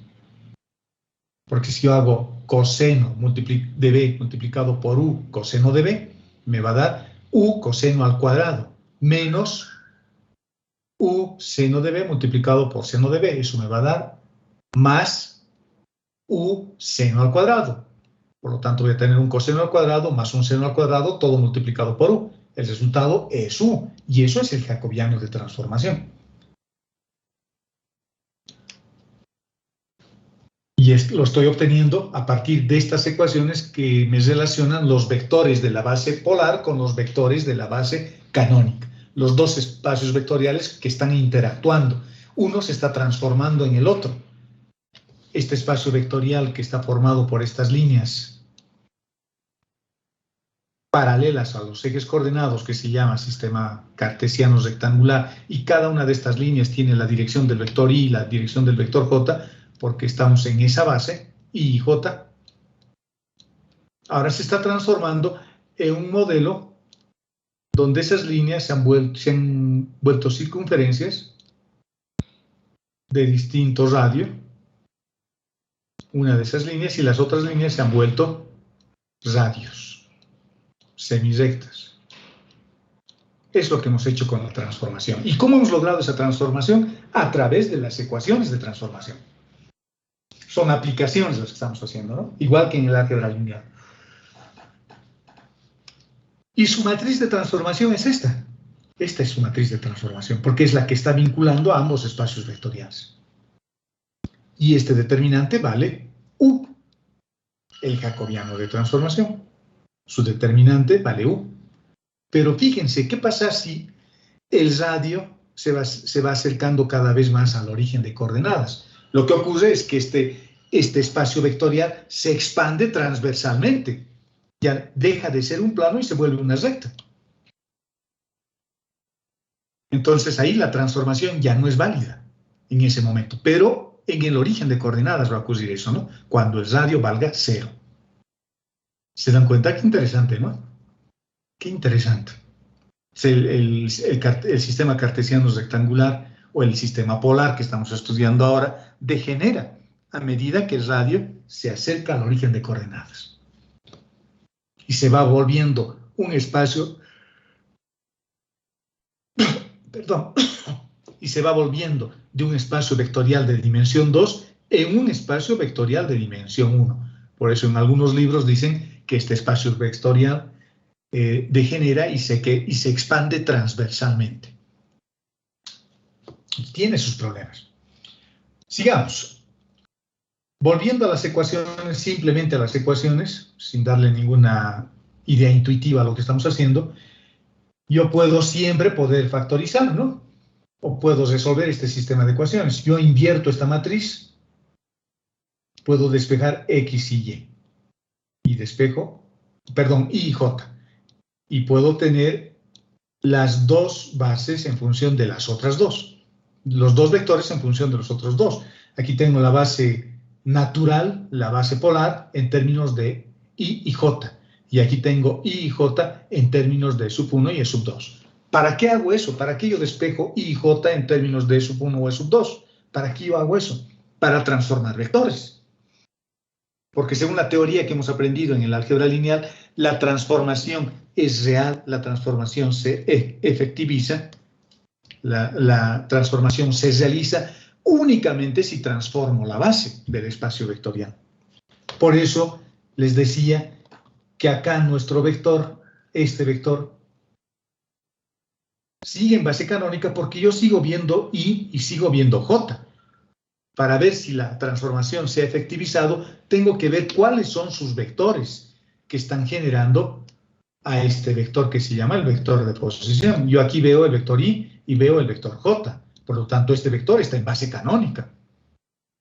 Porque si yo hago coseno de b multiplicado por u coseno de b, me va a dar u coseno al cuadrado menos u seno de b multiplicado por seno de b. Eso me va a dar más u seno al cuadrado. Por lo tanto, voy a tener un coseno al cuadrado más un seno al cuadrado, todo multiplicado por u. El resultado es u, y eso es el jacobiano de transformación. Y lo estoy obteniendo a partir de estas ecuaciones que me relacionan los vectores de la base polar con los vectores de la base canónica. Los dos espacios vectoriales que están interactuando. Uno se está transformando en el otro. Este espacio vectorial que está formado por estas líneas paralelas a los ejes coordenados, que se llama sistema cartesiano rectangular, y cada una de estas líneas tiene la dirección del vector y la dirección del vector j, porque estamos en esa base, I y j. Ahora se está transformando en un modelo donde esas líneas se han vuelto circunferencias de distinto radio, una de esas líneas, y las otras líneas se han vuelto radios, semirectas. Es lo que hemos hecho con la transformación. ¿Y cómo hemos logrado esa transformación? A través de las ecuaciones de transformación. Son aplicaciones las que estamos haciendo, ¿no? Igual que en el álgebra lineal. Y su matriz de transformación es esta. Esta es su matriz de transformación, porque es la que está vinculando a ambos espacios vectoriales. Y este determinante vale u, el jacobiano de transformación. Su determinante vale u. Pero fíjense, ¿qué pasa si el radio se va acercando cada vez más al origen de coordenadas? Lo que ocurre es que este espacio vectorial se expande transversalmente. Ya deja de ser un plano y se vuelve una recta. Entonces ahí la transformación ya no es válida en ese momento. Pero en el origen de coordenadas va a ocurrir eso, ¿no? Cuando el radio valga 0. ¿Se dan cuenta? Qué interesante, ¿no? Qué interesante. El sistema cartesiano rectangular o el sistema polar que estamos estudiando ahora degenera a medida que el radio se acerca al origen de coordenadas. Y se va volviendo un espacio, perdón, y se va volviendo de un espacio vectorial de dimensión 2 en un espacio vectorial de dimensión 1. Por eso en algunos libros dicen que este espacio vectorial degenera y se expande transversalmente. Tiene sus problemas. Sigamos. Volviendo a las ecuaciones, simplemente a las ecuaciones, sin darle ninguna idea intuitiva a lo que estamos haciendo, yo puedo siempre poder factorizar, ¿no? O puedo resolver este sistema de ecuaciones. Yo invierto esta matriz, puedo despejar X y Y. Y despejo, perdón, Y y J. Y puedo tener las dos bases en función de las otras dos. Los dos vectores en función de los otros dos. Aquí tengo la base natural, la base polar, en términos de I y J. Y aquí tengo I y J en términos de sub 1 y E sub 2. ¿Para qué hago eso? ¿Para qué yo despejo I y J en términos de E sub 1 o E sub 2? ¿Para qué yo hago eso? Para transformar vectores. Porque según la teoría que hemos aprendido en el álgebra lineal, la transformación es real, la transformación se efectiviza, la transformación se realiza únicamente si transformo la base del espacio vectorial. Por eso les decía que acá nuestro vector, este vector, sigue en base canónica porque yo sigo viendo I y sigo viendo J. Para ver si la transformación se ha efectivizado, tengo que ver cuáles son sus vectores que están generando a este vector que se llama el vector de posición. Yo aquí veo el vector I y veo el vector J. Por lo tanto, este vector está en base canónica.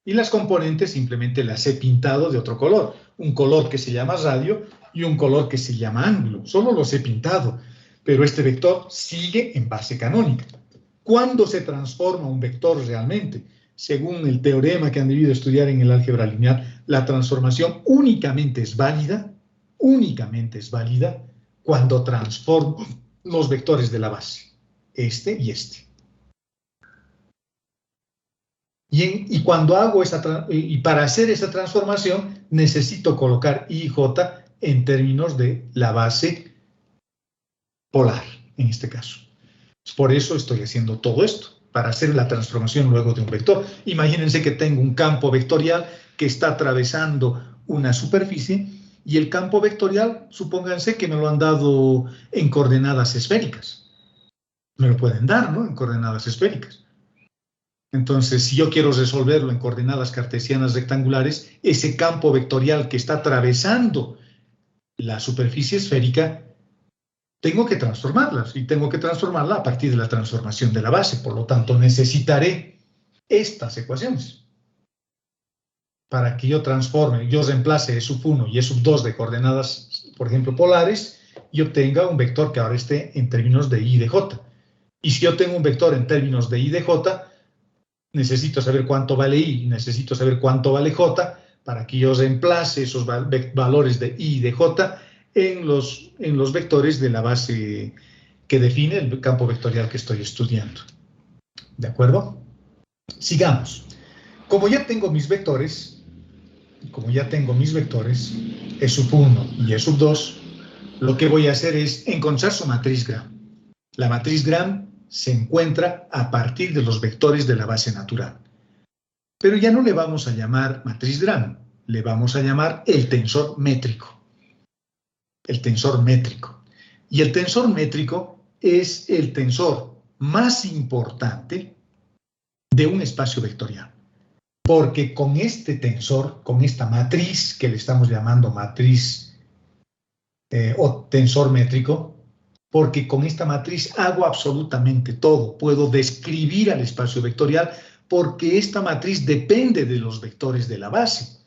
Y las componentes simplemente las he pintado de otro color. Un color que se llama radio y un color que se llama ángulo. Solo los he pintado. Pero este vector sigue en base canónica. ¿Cuándo se transforma un vector realmente? Según el teorema que han debido estudiar en el álgebra lineal, la transformación únicamente es válida cuando transformo los vectores de la base, este y este. Y cuando hago y para hacer esa transformación necesito colocar I y J en términos de la base polar, en este caso. Por eso estoy haciendo todo esto, para hacer la transformación luego de un vector. Imagínense que tengo un campo vectorial que está atravesando una superficie y el campo vectorial, supónganse que me lo han dado en coordenadas esféricas. Me lo pueden dar, ¿no? En coordenadas esféricas. Entonces, si yo quiero resolverlo en coordenadas cartesianas rectangulares, ese campo vectorial que está atravesando la superficie esférica, tengo que transformarlas y tengo que transformarla a partir de la transformación de la base. Por lo tanto, necesitaré estas ecuaciones para que yo transforme, yo reemplace E sub 1 y E sub 2 de coordenadas, por ejemplo, polares, y obtenga un vector que ahora esté en términos de I y de J. Y si yo tengo un vector en términos de I y de J, necesito saber cuánto vale I y necesito saber cuánto vale J para que yo reemplace esos valores de I y de J en los vectores de la base que define el campo vectorial que estoy estudiando. ¿De acuerdo? Sigamos. Como ya tengo mis vectores, E sub 1 y E sub 2, lo que voy a hacer es encontrar su matriz Gram. La matriz Gram se encuentra a partir de los vectores de la base natural. Pero ya no le vamos a llamar matriz Gram, le vamos a llamar el tensor métrico. El tensor métrico. Y el tensor métrico es el tensor más importante de un espacio vectorial. Porque con este tensor, con esta matriz que le estamos llamando matriz o tensor métrico, porque con esta matriz hago absolutamente todo. Puedo describir al espacio vectorial porque esta matriz depende de los vectores de la base.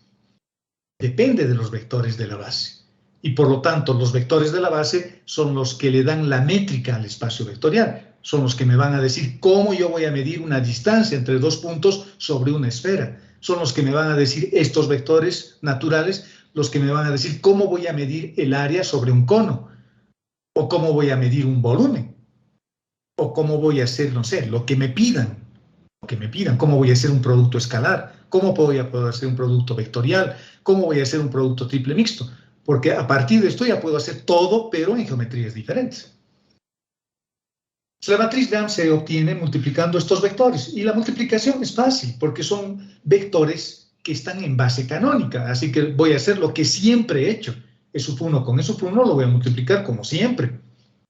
Depende de los vectores de la base. Y por lo tanto, los vectores de la base son los que le dan la métrica al espacio vectorial. Son los que me van a decir cómo yo voy a medir una distancia entre dos puntos sobre una esfera. Son los que me van a decir estos vectores naturales, los que me van a decir cómo voy a medir el área sobre un cono, o cómo voy a medir un volumen, o cómo voy a hacer, no sé, lo que me pidan, cómo voy a hacer un producto escalar, cómo voy a poder hacer un producto vectorial, cómo voy a hacer un producto triple mixto. Porque a partir de esto ya puedo hacer todo, pero en geometrías diferentes. La matriz Gram se obtiene multiplicando estos vectores. Y la multiplicación es fácil, porque son vectores que están en base canónica. Así que voy a hacer lo que siempre he hecho. E sub 1 con E sub 1 lo voy a multiplicar como siempre.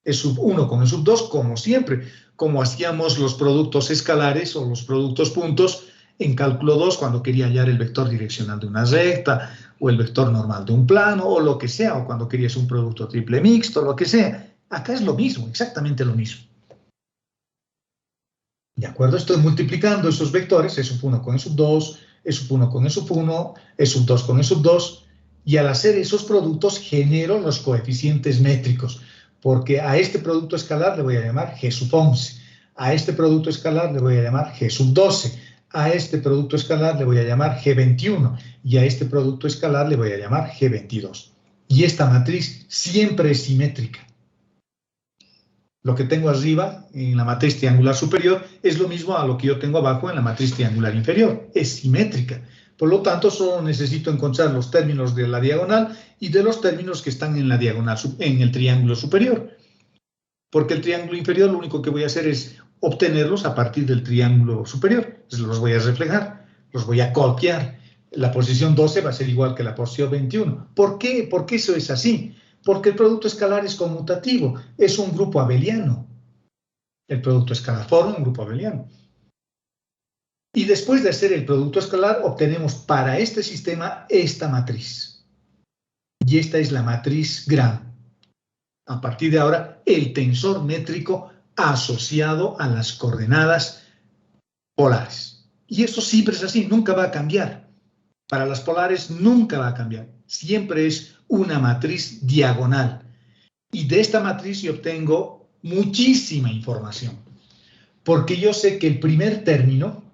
E sub 1 con E sub 2 como siempre. Como hacíamos los productos escalares o los productos puntos en cálculo 2 cuando quería hallar el vector direccional de una recta, o el vector normal de un plano, o lo que sea, o cuando querías un producto triple mixto, lo que sea. Acá es lo mismo, exactamente lo mismo. ¿De acuerdo? Estoy multiplicando esos vectores, E sub 1 con E sub 2, E sub 1 con E sub 1, E sub 2 con E sub 2, y al hacer esos productos genero los coeficientes métricos, porque a este producto escalar le voy a llamar G sub 11, a este producto escalar le voy a llamar G sub 12, a este producto escalar le voy a llamar G21 y a este producto escalar le voy a llamar G22. Y esta matriz siempre es simétrica. Lo que tengo arriba en la matriz triangular superior es lo mismo a lo que yo tengo abajo en la matriz triangular inferior. Es simétrica, Por lo tanto, solo necesito encontrar los términos de la diagonal y de los términos que están en la diagonal, en el triángulo superior. Porque el triángulo inferior lo único que voy a hacer es obtenerlos a partir del triángulo superior. Entonces, los voy a reflejar, los voy a copiar. La posición 12 va a ser igual que la posición 21. ¿Por qué? ¿Por qué eso es así? Porque el producto escalar es conmutativo, es un grupo abeliano. El producto escalar forma un grupo abeliano. Y después de hacer el producto escalar, obtenemos para este sistema esta matriz. Y esta es la matriz gran. A partir de ahora, el tensor métrico asociado a las coordenadas polares. Y esto siempre es así, nunca va a cambiar. Para las polares nunca va a cambiar. Siempre es una matriz diagonal. Y de esta matriz yo obtengo muchísima información. Porque yo sé que el primer término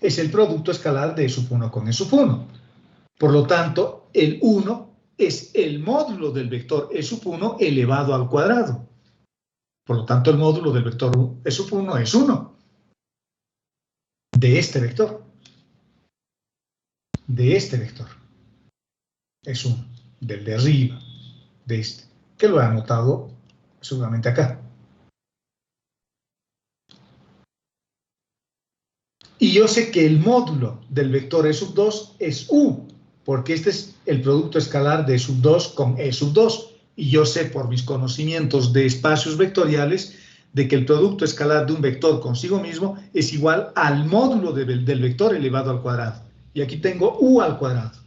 es el producto escalar de E sub 1 con E sub 1. Por lo tanto, el 1 es el módulo del vector E sub 1 elevado al cuadrado. Por lo tanto, el módulo del vector E sub 1 es 1. De este vector. De este vector. Es 1. Del de arriba. De este. Que lo he anotado seguramente acá. Y yo sé que el módulo del vector E sub 2 es U, porque este es el producto escalar de E sub 2 con E sub 2. Y yo sé por mis conocimientos de espacios vectoriales de que el producto escalar de un vector consigo mismo es igual al módulo del vector elevado al cuadrado. Y aquí tengo U al cuadrado.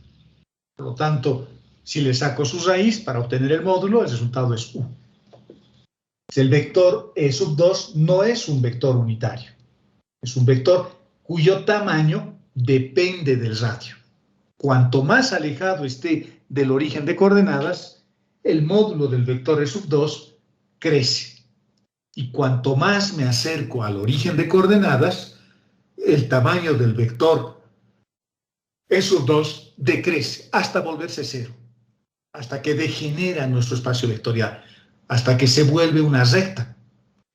Por lo tanto, si le saco su raíz para obtener el módulo, el resultado es U. El vector E sub 2 no es un vector unitario. Es un vector cuyo tamaño depende del radio. Cuanto más alejado esté del origen de coordenadas, el módulo del vector E sub 2 crece. Y cuanto más me acerco al origen de coordenadas, el tamaño del vector E sub 2 decrece hasta volverse cero, hasta que degenera nuestro espacio vectorial, hasta que se vuelve una recta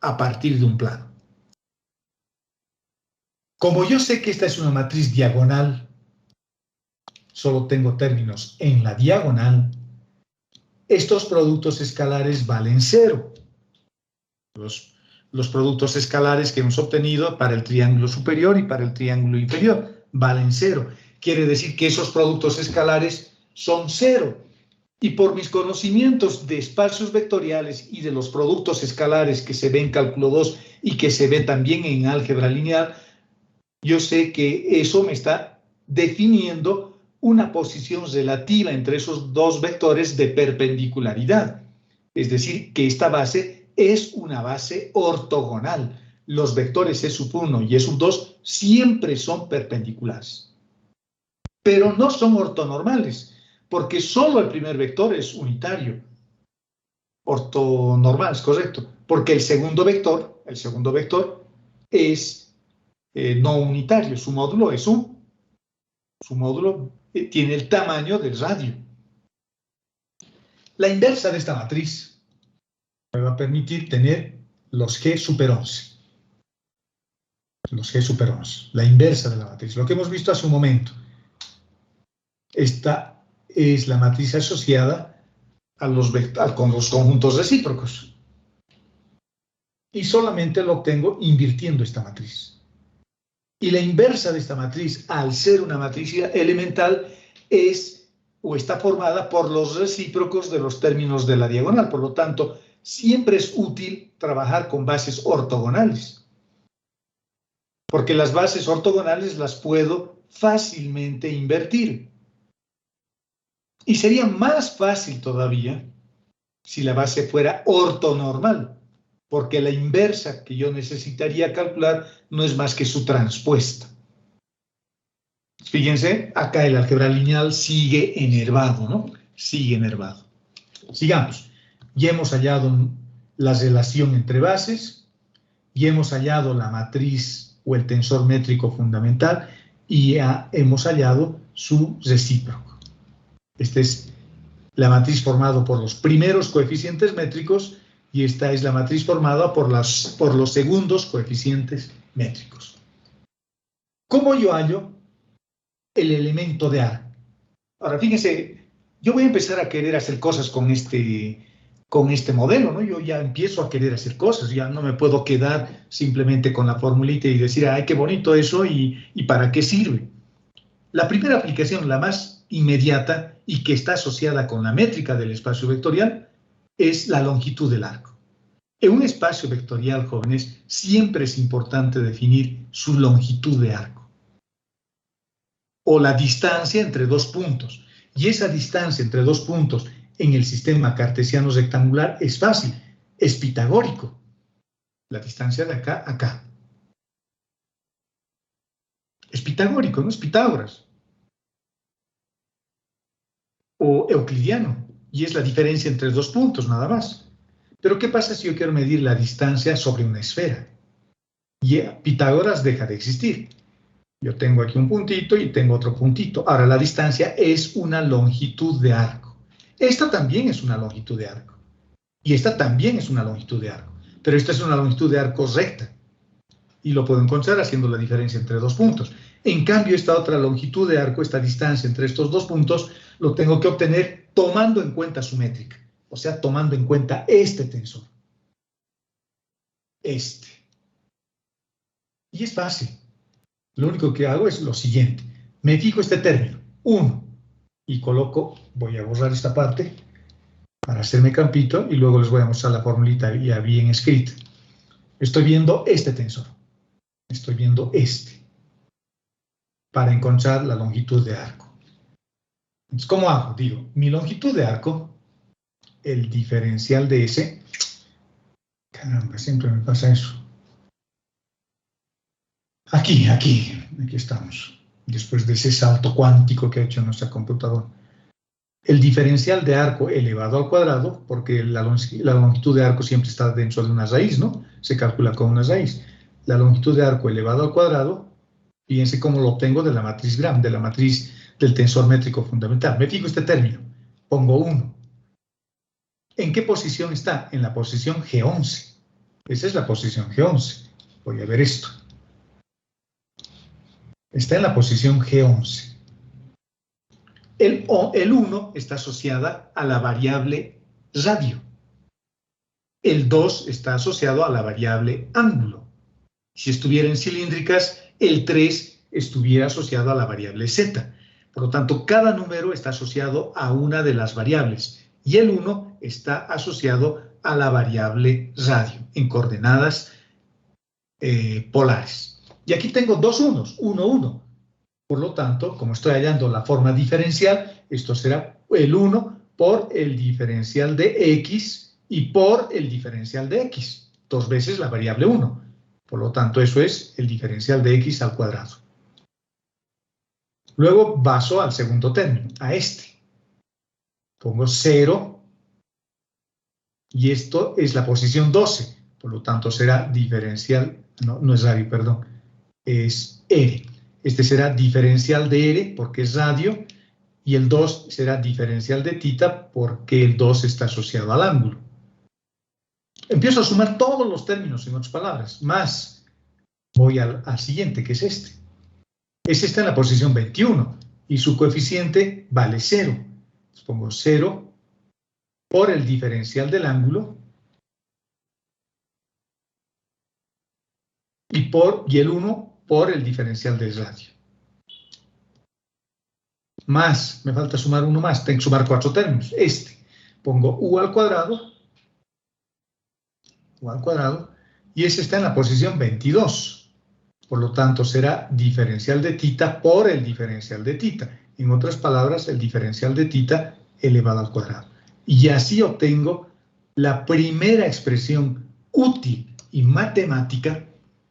a partir de un plano. Como yo sé que esta es una matriz diagonal, solo tengo términos en la diagonal, estos productos escalares valen cero. Los productos escalares que hemos obtenido para el triángulo superior y para el triángulo inferior valen cero. Quiere decir que esos productos escalares son cero. Y por mis conocimientos de espacios vectoriales y de los productos escalares que se ven en cálculo 2 y que se ve también en álgebra lineal, yo sé que eso me está definiendo una posición relativa entre esos dos vectores de perpendicularidad. Es decir, que esta base es una base ortogonal. Los vectores E sub 1 y E sub 2 siempre son perpendiculares. Pero no son ortonormales, porque solo el primer vector es unitario. Ortonormal, es correcto. Porque el segundo vector es no unitario, su módulo es U. Su módulo tiene el tamaño del radio. La inversa de esta matriz me va a permitir tener los G super 11. Los G super 11. La inversa de la matriz. Lo que hemos visto hace un momento. Esta es la matriz asociada con los conjuntos recíprocos. Y solamente lo obtengo invirtiendo esta matriz. Y la inversa de esta matriz, al ser una matriz elemental, es o está formada por los recíprocos de los términos de la diagonal. Por lo tanto, siempre es útil trabajar con bases ortogonales. Porque las bases ortogonales las puedo fácilmente invertir. Y sería más fácil todavía si la base fuera ortonormal. Porque la inversa que yo necesitaría calcular no es más que su transpuesta. Fíjense, acá el álgebra lineal sigue enervado, ¿no? Sigue enervado. Sigamos. Ya hemos hallado la relación entre bases, ya hemos hallado la matriz o el tensor métrico fundamental y ya hemos hallado su recíproco. Esta es la matriz formada por los primeros coeficientes métricos y esta es la matriz formada por los segundos coeficientes métricos. ¿Cómo yo hallo el elemento de arco. Ahora, fíjense, yo voy a empezar a querer hacer cosas con este modelo, ¿no? Yo ya empiezo a querer hacer cosas, ya no me puedo quedar simplemente con la formulita y decir, ay, qué bonito eso y ¿para qué sirve? La primera aplicación, la más inmediata y que está asociada con la métrica del espacio vectorial, es la longitud del arco. En un espacio vectorial, jóvenes, siempre es importante definir su longitud de arco o la distancia entre dos puntos. Y esa distancia entre dos puntos en el sistema cartesiano rectangular es fácil, es pitagórico. La distancia de acá a acá. Es pitagórico, no es Pitágoras. O euclidiano, y es la diferencia entre dos puntos, nada más. Pero ¿qué pasa si yo quiero medir la distancia sobre una esfera? Y Pitágoras deja de existir. Yo tengo aquí un puntito y tengo otro puntito. Ahora, la distancia es una longitud de arco. Esta también es una longitud de arco. Y esta también es una longitud de arco. Pero esta es una longitud de arco recta. Y lo puedo encontrar haciendo la diferencia entre dos puntos. En cambio, esta otra longitud de arco, esta distancia entre estos dos puntos, lo tengo que obtener tomando en cuenta su métrica. O sea, tomando en cuenta este tensor. Este. Y es fácil. Lo único que hago es lo siguiente. Me fijo este término, 1, y coloco, voy a borrar esta parte para hacerme campito y luego les voy a mostrar la formulita ya bien escrita. Estoy viendo este tensor. Estoy viendo este. Para encontrar la longitud de arco. Entonces, ¿cómo hago? Digo, mi longitud de arco, el diferencial de ese, caramba, siempre me pasa eso. Aquí estamos, después de ese salto cuántico que ha hecho nuestra computadora. El diferencial de arco elevado al cuadrado, porque la longitud de arco siempre está dentro de una raíz, ¿no? Se calcula con una raíz. La longitud de arco elevado al cuadrado, fíjense cómo lo obtengo de la matriz Gram, de la matriz del tensor métrico fundamental. Me fijo este término, pongo 1. ¿En qué posición está? En la posición G11. Esa es la posición G11. Voy a ver esto. Está en la posición G11. El 1 está asociada a la variable radio. El 2 está asociado a la variable ángulo. Si estuviera en cilíndricas, el 3 estuviera asociado a la variable z. Por lo tanto, cada número está asociado a una de las variables y el 1 está asociado a la variable radio en coordenadas polares. Y aquí tengo dos unos, 1, 1. Por lo tanto, como estoy hallando la forma diferencial, esto será el 1 por el diferencial de x y por el diferencial de x. 2 veces la variable 1. Por lo tanto, eso es el diferencial de x al cuadrado. Luego paso al segundo término, a este. Pongo 0 y esto es la posición 12. Por lo tanto, será diferencial, no es radio, perdón, es r. Este será diferencial de r porque es radio y el 2 será diferencial de θ porque el 2 está asociado al ángulo. Empiezo a sumar todos los términos, en otras palabras, más voy al siguiente, que es este. Este está en la posición 21 y su coeficiente vale 0. Entonces pongo 0 por el diferencial del ángulo y el 1 por el diferencial del radio. Más, me falta sumar uno más, tengo que sumar 4 términos. Este, pongo u al cuadrado, y ese está en la posición 22. Por lo tanto, será diferencial de θ por el diferencial de θ. En otras palabras, el diferencial de θ elevado al cuadrado. Y así obtengo la primera expresión útil y matemática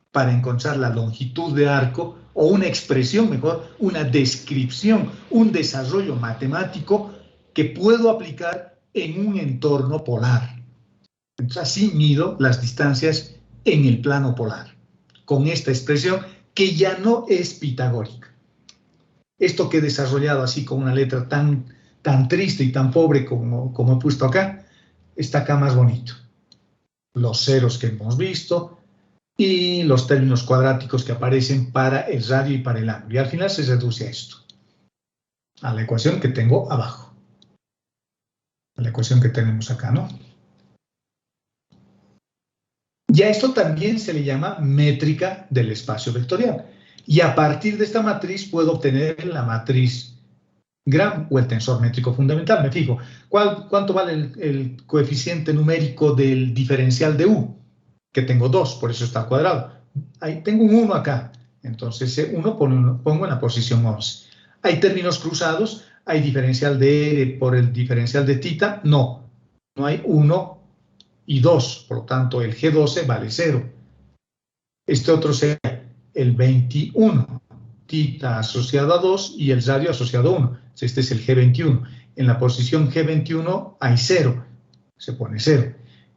para encontrar la longitud de arco, o una expresión mejor, una descripción, un desarrollo matemático que puedo aplicar en un entorno polar. Entonces, así mido las distancias en el plano polar, con esta expresión que ya no es pitagórica. Esto que he desarrollado así con una letra tan triste y tan pobre como he puesto acá, está acá más bonito. Los ceros que hemos visto y los términos cuadráticos que aparecen para el radio y para el ángulo. Y al final se reduce a esto. a la ecuación que tengo abajo, a la ecuación que tenemos acá, ¿no? Y a esto también se le llama métrica del espacio vectorial. Y a partir de esta matriz puedo obtener la matriz Gram o el tensor métrico fundamental. Me fijo, ¿cuánto vale el coeficiente numérico del diferencial de U? Que tengo 2, por eso está al cuadrado. Ahí tengo un 1 acá, entonces 1 pongo en la posición 11. ¿Hay términos cruzados? ¿Hay diferencial de R por el diferencial de θ? No, no hay 1 y 2, por lo tanto el G12 vale 0. Este otro sería el 21, θ asociado a 2 y el radio asociado a 1. Este es el G21. En la posición G21 hay 0, se pone 0.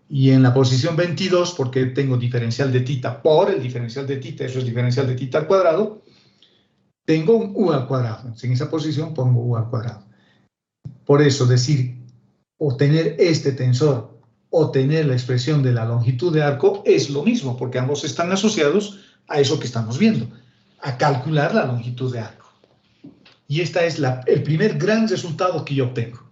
Y en la posición 22, porque tengo diferencial de θ por el diferencial de θ, eso es diferencial de θ al cuadrado, tengo un U al cuadrado. Entonces, en esa posición pongo U al cuadrado. Por eso decir, obtener este tensor o tener la expresión de la longitud de arco es lo mismo, porque ambos están asociados a eso que estamos viendo, a calcular la longitud de arco. Y este es el primer gran resultado que yo obtengo.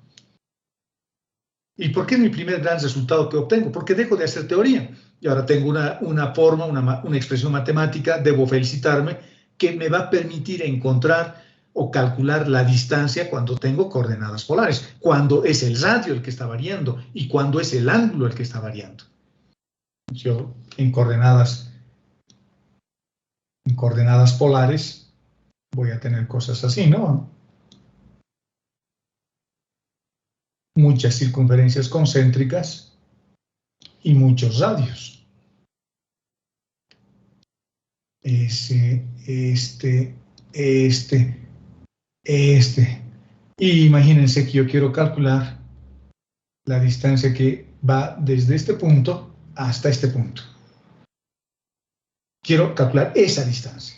¿Y por qué es mi primer gran resultado que obtengo? Porque dejo de hacer teoría. Y ahora tengo una forma, una expresión matemática, debo felicitarme, que me va a permitir encontrar o calcular la distancia cuando tengo coordenadas polares, cuando es el radio el que está variando y cuando es el ángulo el que está variando. Yo en coordenadas polares voy a tener cosas así, ¿no? Muchas circunferencias concéntricas y muchos radios. Este. Y imagínense que yo quiero calcular la distancia que va desde este punto hasta este punto. Quiero calcular esa distancia.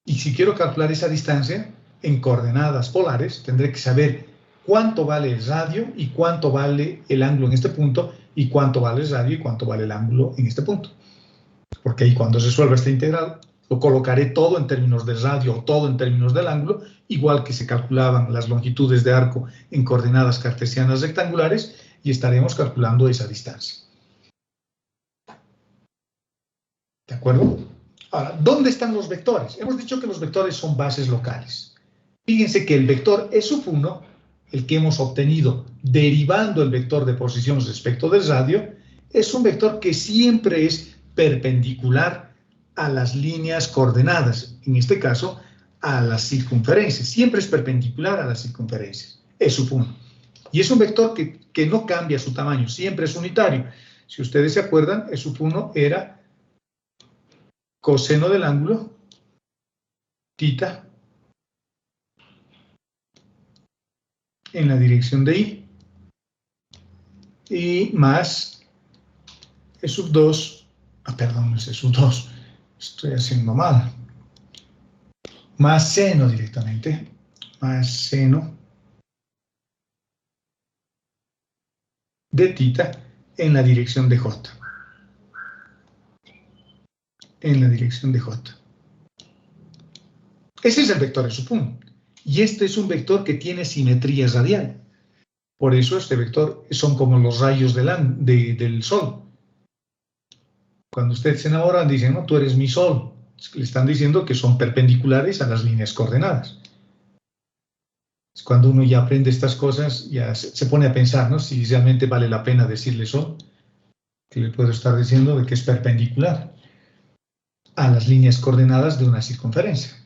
Y si quiero calcular esa distancia en coordenadas polares, tendré que saber cuánto vale el radio y cuánto vale el ángulo en este punto y cuánto vale el radio y cuánto vale el ángulo en este punto. Porque ahí cuando resuelva esta integral, lo colocaré todo en términos del radio o todo en términos del ángulo, igual que se calculaban las longitudes de arco en coordenadas cartesianas rectangulares, y estaremos calculando esa distancia. ¿De acuerdo? Ahora, ¿dónde están los vectores? Hemos dicho que los vectores son bases locales. Fíjense que el vector E sub 1, el que hemos obtenido derivando el vector de posición respecto del radio, es un vector que siempre es perpendicular a las líneas coordenadas, en este caso a las circunferencias, siempre es perpendicular a las circunferencias, E sub 1. Y es un vector que no cambia su tamaño, siempre es unitario. Si ustedes se acuerdan, E sub 1 era coseno del ángulo, θ, en la dirección de I, y más E sub 2, perdón, es E sub 2, estoy haciendo mal, más seno directamente, más seno de θ en la dirección de J. En la dirección de J. Ese es el vector E sub 1. Y este es un vector que tiene simetría radial. Por eso este vector son como los rayos del sol. Cuando ustedes se enamoran, dicen, no, tú eres mi sol. Le están diciendo que son perpendiculares a las líneas coordenadas. Cuando uno ya aprende estas cosas, ya se pone a pensar, ¿no? Si realmente vale la pena decirle sol, que le puedo estar diciendo de que es perpendicular a las líneas coordenadas de una circunferencia.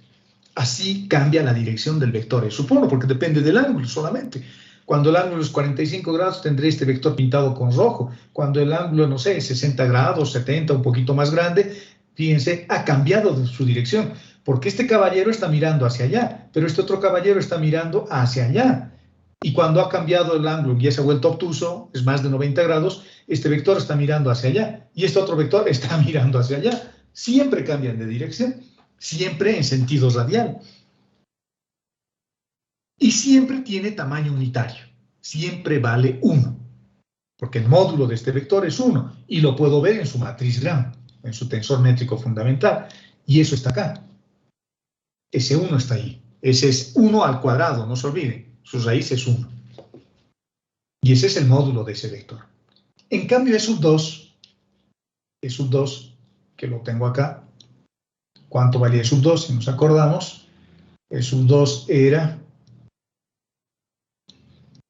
Así cambia la dirección del vector E sub 1, porque depende del ángulo solamente. Cuando el ángulo es 45 grados, tendré este vector pintado con rojo. Cuando el ángulo, no sé, 60 grados, 70, un poquito más grande, fíjense, ha cambiado su dirección, porque este caballero está mirando hacia allá, pero este otro caballero está mirando hacia allá. Y cuando ha cambiado el ángulo y ya se ha vuelto obtuso, es más de 90 grados, este vector está mirando hacia allá, y este otro vector está mirando hacia allá. Siempre cambian de dirección, siempre en sentido radial. Y siempre tiene tamaño unitario, siempre vale 1, porque el módulo de este vector es 1, y lo puedo ver en su matriz Gram, en su tensor métrico fundamental, y eso está acá. ese 1 está ahí. Ese es 1 al cuadrado, no se olviden. Su raíz es 1. Y ese es el módulo de ese vector. En cambio, E sub 2, que lo tengo acá, ¿cuánto valía E sub 2? Si nos acordamos, E sub 2 era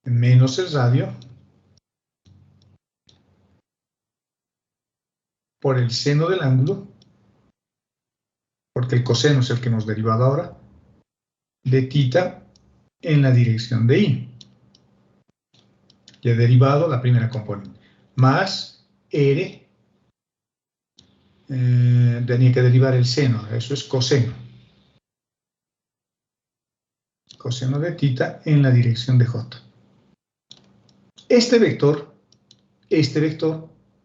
menos el radio por el seno del ángulo, porque el coseno es el que hemos derivado ahora, de θ en la dirección de I. Ya he derivado la primera componente. Más R, tenía que derivar el seno, eso es coseno. Coseno de θ en la dirección de J. Este vector,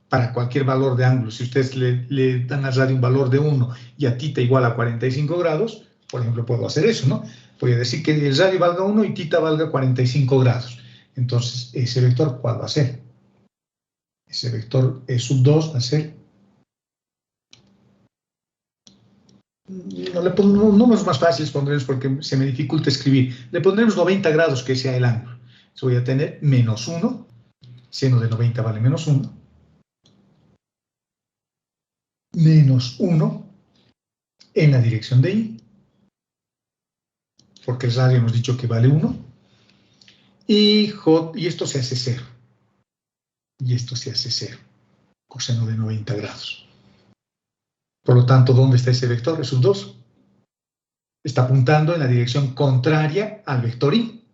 para cualquier valor de ángulo, si ustedes le dan al radio un valor de 1 y a θ igual a 45 grados, por ejemplo, puedo hacer eso, ¿no? Voy a decir que el radio valga 1 y θ valga 45 grados. Entonces, ese vector, ¿cuál va a ser? Ese vector E sub 2 va a ser... No es más fácil pondremos porque se me dificulta escribir. Le pondremos 90 grados que sea el ángulo. Entonces voy a tener menos 1. Seno de 90 vale menos 1. Menos 1 en la dirección de I. Porque el radio hemos dicho que vale 1. Y esto se hace 0. Y esto se hace 0. Coseno de 90 grados. Por lo tanto, ¿dónde está ese vector? E sub 2. Está apuntando en la dirección contraria al vector I.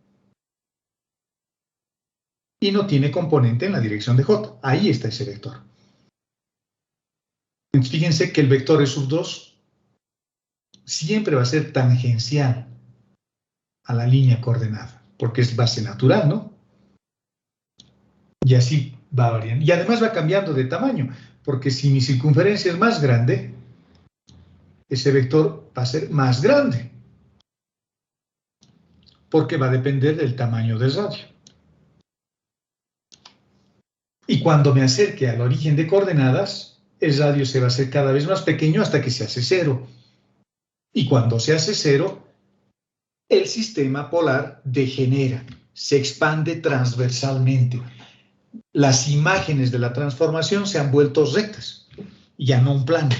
Y no tiene componente en la dirección de J. Ahí está ese vector. Entonces, fíjense que el vector E sub 2 siempre va a ser tangencial a la línea coordenada, porque es base natural, ¿no? Y así va variando. Y además va cambiando de tamaño, porque si mi circunferencia es más grande, ese vector va a ser más grande, porque va a depender del tamaño del radio. Y cuando me acerque al origen de coordenadas, el radio se va a hacer cada vez más pequeño hasta que se hace 0. Y cuando se hace 0, el sistema polar degenera, se expande transversalmente. Las imágenes de la transformación se han vuelto rectas, ya no un plano.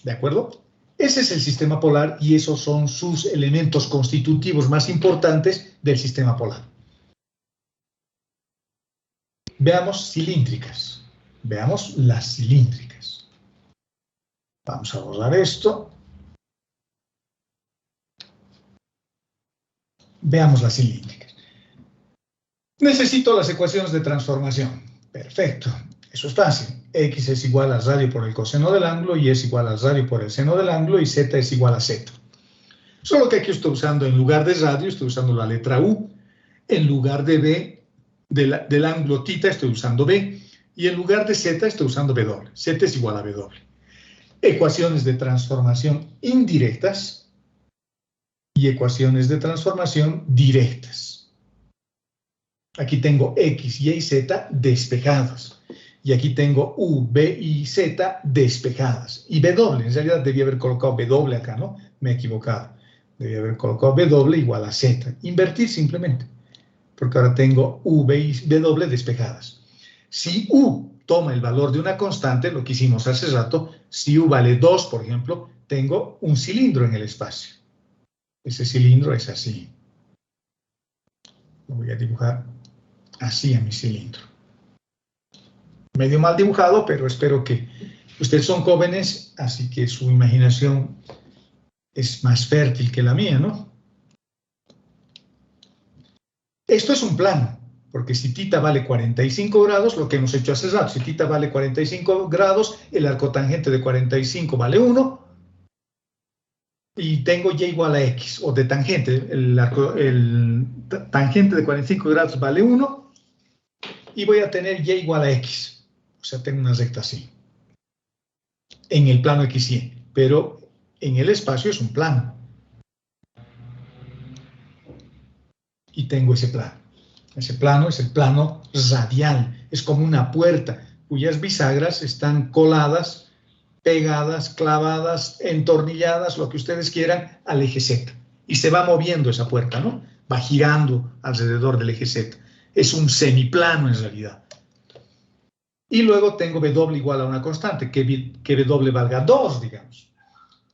¿De acuerdo? Ese es el sistema polar y esos son sus elementos constitutivos más importantes del sistema polar. Veamos cilíndricas. Veamos las cilíndricas. Vamos a borrar esto. Veamos las cilíndricas. Necesito las ecuaciones de transformación. Perfecto. Eso es fácil. X es igual al radio por el coseno del ángulo, Y es igual al radio por el seno del ángulo y Z es igual a Z. Solo que aquí estoy usando, en lugar de radio, estoy usando la letra U. En lugar de B, del ángulo θ, estoy usando B. Y en lugar de Z, estoy usando W. Z es igual a W. Ecuaciones de transformación indirectas y ecuaciones de transformación directas. Aquí tengo X, Y y Z despejados. Y aquí tengo U, B y Z despejadas. Y W, en realidad debía haber colocado W acá, ¿no? Me he equivocado. Debía haber colocado W igual a Z. Invertir simplemente. Porque ahora tengo U, B y W despejadas. Si U toma el valor de una constante, lo que hicimos hace rato, si U vale 2, por ejemplo, tengo un cilindro en el espacio. Ese cilindro es así. Lo voy a dibujar así a mi cilindro. Medio mal dibujado, pero espero que ustedes son jóvenes, así que su imaginación es más fértil que la mía, ¿no? Esto es un plano, porque si θ vale 45 grados, lo que hemos hecho hace rato, si θ vale 45 grados, el arco tangente de 45 vale 1, y tengo Y igual a X, o de tangente, el tangente de 45 grados vale 1, y voy a tener Y igual a X. O sea, tengo una recta así, en el plano XY, pero en el espacio es un plano. Y tengo ese plano. Ese plano es el plano radial, es como una puerta cuyas bisagras están coladas pegadas, clavadas, entornilladas, lo que ustedes quieran, al eje Z. Y se va moviendo esa puerta, ¿no? Va girando alrededor del eje Z. Es un semiplano en realidad. Y luego tengo W igual a una constante, que W valga 2, digamos.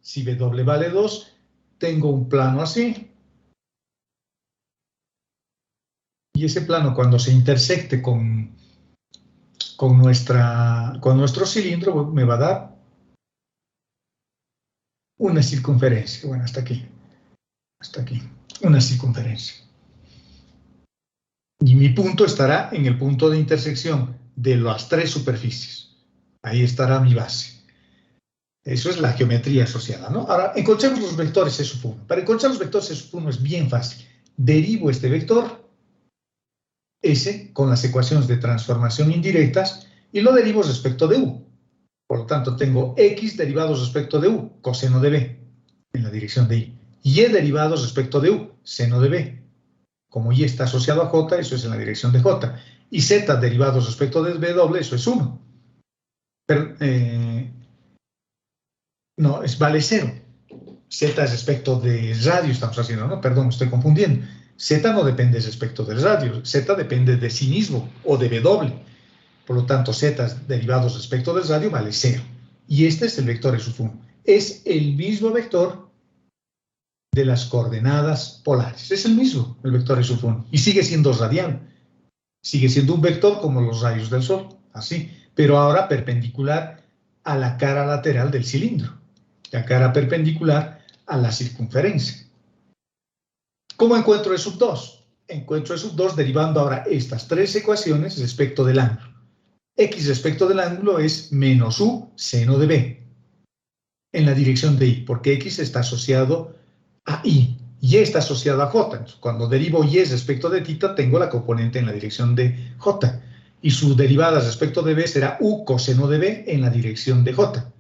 Si W vale 2, tengo un plano así. Y ese plano, cuando se intersecte con nuestro cilindro, me va a dar una circunferencia. Bueno, hasta aquí, una circunferencia. Y mi punto estará en el punto de intersección de las tres superficies. Ahí estará mi base. Eso es la geometría asociada, ¿no? Ahora, encontremos los vectores S sub 1. Para encontrar los vectores S sub 1 es bien fácil. Derivo este vector S con las ecuaciones de transformación indirectas y lo derivo respecto de U. Por lo tanto, tengo X derivados respecto de U, coseno de B, en la dirección de Y. Y derivados respecto de U, seno de B. Como Y está asociado a J, eso es en la dirección de J. Y Z derivados respecto de W, eso es 1. Pero, no, vale 0. Z es respecto de radio, estamos haciendo, ¿no? Perdón, me estoy confundiendo. Z no depende respecto del radio, Z depende de sí mismo o de W. Por lo tanto, Z derivados respecto del radio vale 0. Y este es el vector S sub 1. Es el mismo vector de las coordenadas polares. Es el mismo, el vector S sub 1. Y sigue siendo radial. Sigue siendo un vector como los rayos del Sol, así. Pero ahora perpendicular a la cara lateral del cilindro. La cara perpendicular a la circunferencia. ¿Cómo encuentro E sub 2? Encuentro E sub 2 derivando ahora estas tres ecuaciones respecto del ángulo. X respecto del ángulo es menos U seno de B en la dirección de Y, porque X está asociado a Y. Y está asociado a J. Entonces, cuando derivo Y respecto de θ, tengo la componente en la dirección de J. Y su derivada respecto de B será U coseno de B en la dirección de J.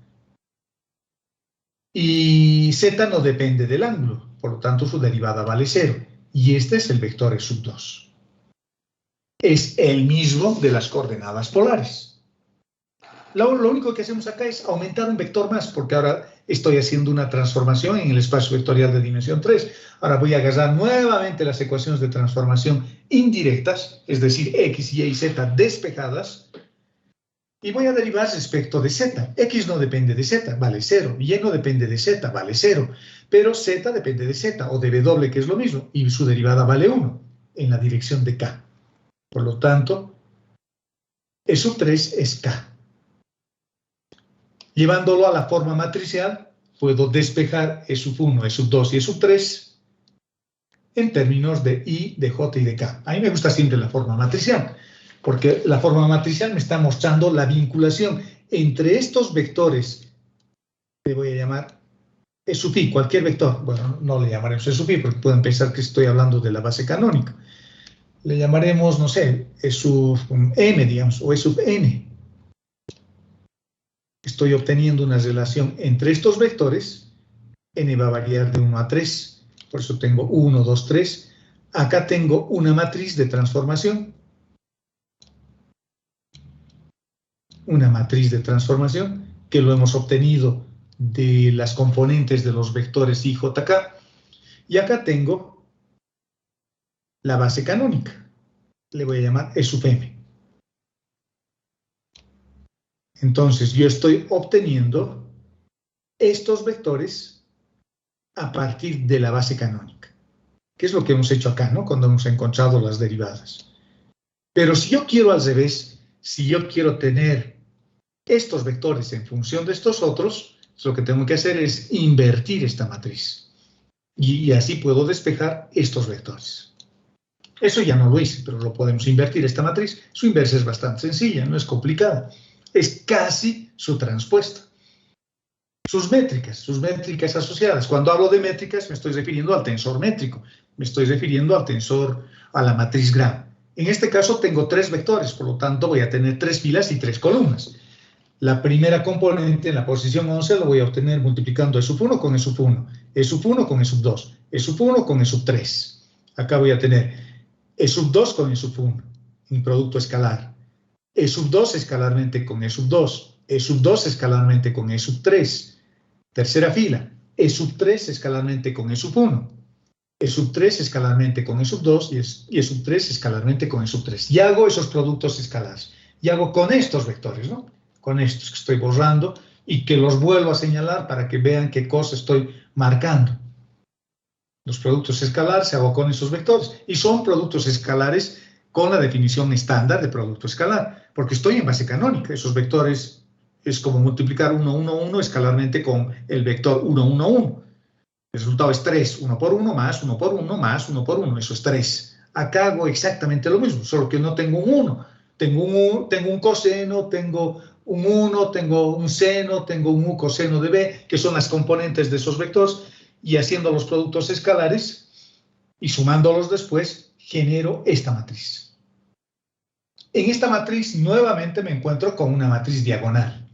Y Z no depende del ángulo, por lo tanto su derivada vale 0. Y este es el vector E sub 2. Es el mismo de las coordenadas polares. Lo único que hacemos acá es aumentar un vector más, porque ahora estoy haciendo una transformación en el espacio vectorial de dimensión 3. Ahora voy a agarrar nuevamente las ecuaciones de transformación indirectas, es decir, X, Y y Z despejadas, y voy a derivar respecto de Z. X no depende de Z, vale 0. Y no depende de Z, vale 0. Pero Z depende de Z, o de W, que es lo mismo, y su derivada vale 1, en la dirección de K. Por lo tanto, E sub 3 es K. Llevándolo a la forma matricial, puedo despejar E sub 1, E sub 2 y E sub 3 en términos de I, de J y de K. A mí me gusta siempre la forma matricial, porque la forma matricial me está mostrando la vinculación entre estos vectores, que voy a llamar E sub I, cualquier vector. Bueno, no le llamaremos E sub I, porque pueden pensar que estoy hablando de la base canónica. Le llamaremos, no sé, E sub M, digamos, o E sub N. Estoy obteniendo una relación entre estos vectores. N va a variar de 1 a 3, por eso tengo 1, 2, 3. Acá tengo una matriz de transformación. Una matriz de transformación que lo hemos obtenido de las componentes de los vectores I, J, K. Y acá tengo la base canónica. Le voy a llamar E sub M. Entonces, yo estoy obteniendo estos vectores a partir de la base canónica, que es lo que hemos hecho acá, ¿no? Cuando hemos encontrado las derivadas. Pero si yo quiero al revés, si yo quiero tener estos vectores en función de estos otros, lo que tengo que hacer es invertir esta matriz. Y así puedo despejar estos vectores. Eso ya no lo hice, pero lo podemos invertir esta matriz. Su inversa es bastante sencilla, no es complicada. Es casi su transpuesta. Sus métricas asociadas. Cuando hablo de métricas me estoy refiriendo al tensor métrico, me estoy refiriendo al tensor, a la matriz Gram. En este caso tengo 3 vectores, por lo tanto voy a tener 3 filas y 3 columnas. La primera componente en la posición 11 lo voy a obtener multiplicando E sub 1 con E sub 1, E sub 1 con E sub 2, E sub 1 con E sub 3. Acá voy a tener E sub 2 con E sub 1, un producto escalar. E sub 2 escalarmente con E sub 2, E sub 2 escalarmente con E sub 3. Tercera fila, E sub 3 escalarmente con E sub 1. E sub 3 escalarmente con E sub 2 y E sub 3 escalarmente con E sub 3. Y hago esos productos escalares. Y hago con estos vectores, ¿no? Con estos que estoy borrando y que los vuelvo a señalar para que vean qué cosa estoy marcando. Los productos escalares se hago con esos vectores. Y son productos escalares con la definición estándar de producto escalar, porque estoy en base canónica. Esos vectores es como multiplicar 1, 1, 1 escalarmente con el vector 1, 1, 1. El resultado es 3, 1 por 1 más 1 por 1 más 1 por 1. Eso es 3. Acá hago exactamente lo mismo, solo que no tengo un 1. Tengo un coseno, tengo un 1, tengo un seno, tengo un u coseno de b, que son las componentes de esos vectores, y haciendo los productos escalares y sumándolos después, genero esta matriz. En esta matriz nuevamente me encuentro con una matriz diagonal.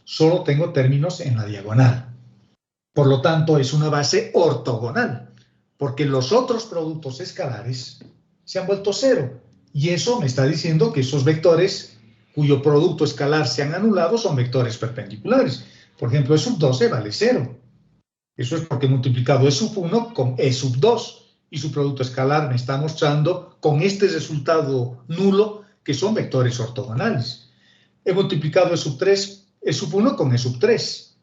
Solo tengo términos en la diagonal. Por lo tanto, es una base ortogonal, porque los otros productos escalares se han vuelto cero. Y eso me está diciendo que esos vectores cuyo producto escalar se han anulado son vectores perpendiculares. Por ejemplo, E sub 12 vale 0. Eso es porque he multiplicado E sub 1 con E sub 2. Y su producto escalar me está mostrando con este resultado nulo que son vectores ortogonales. He multiplicado E sub 3, E sub 1 con E sub 3.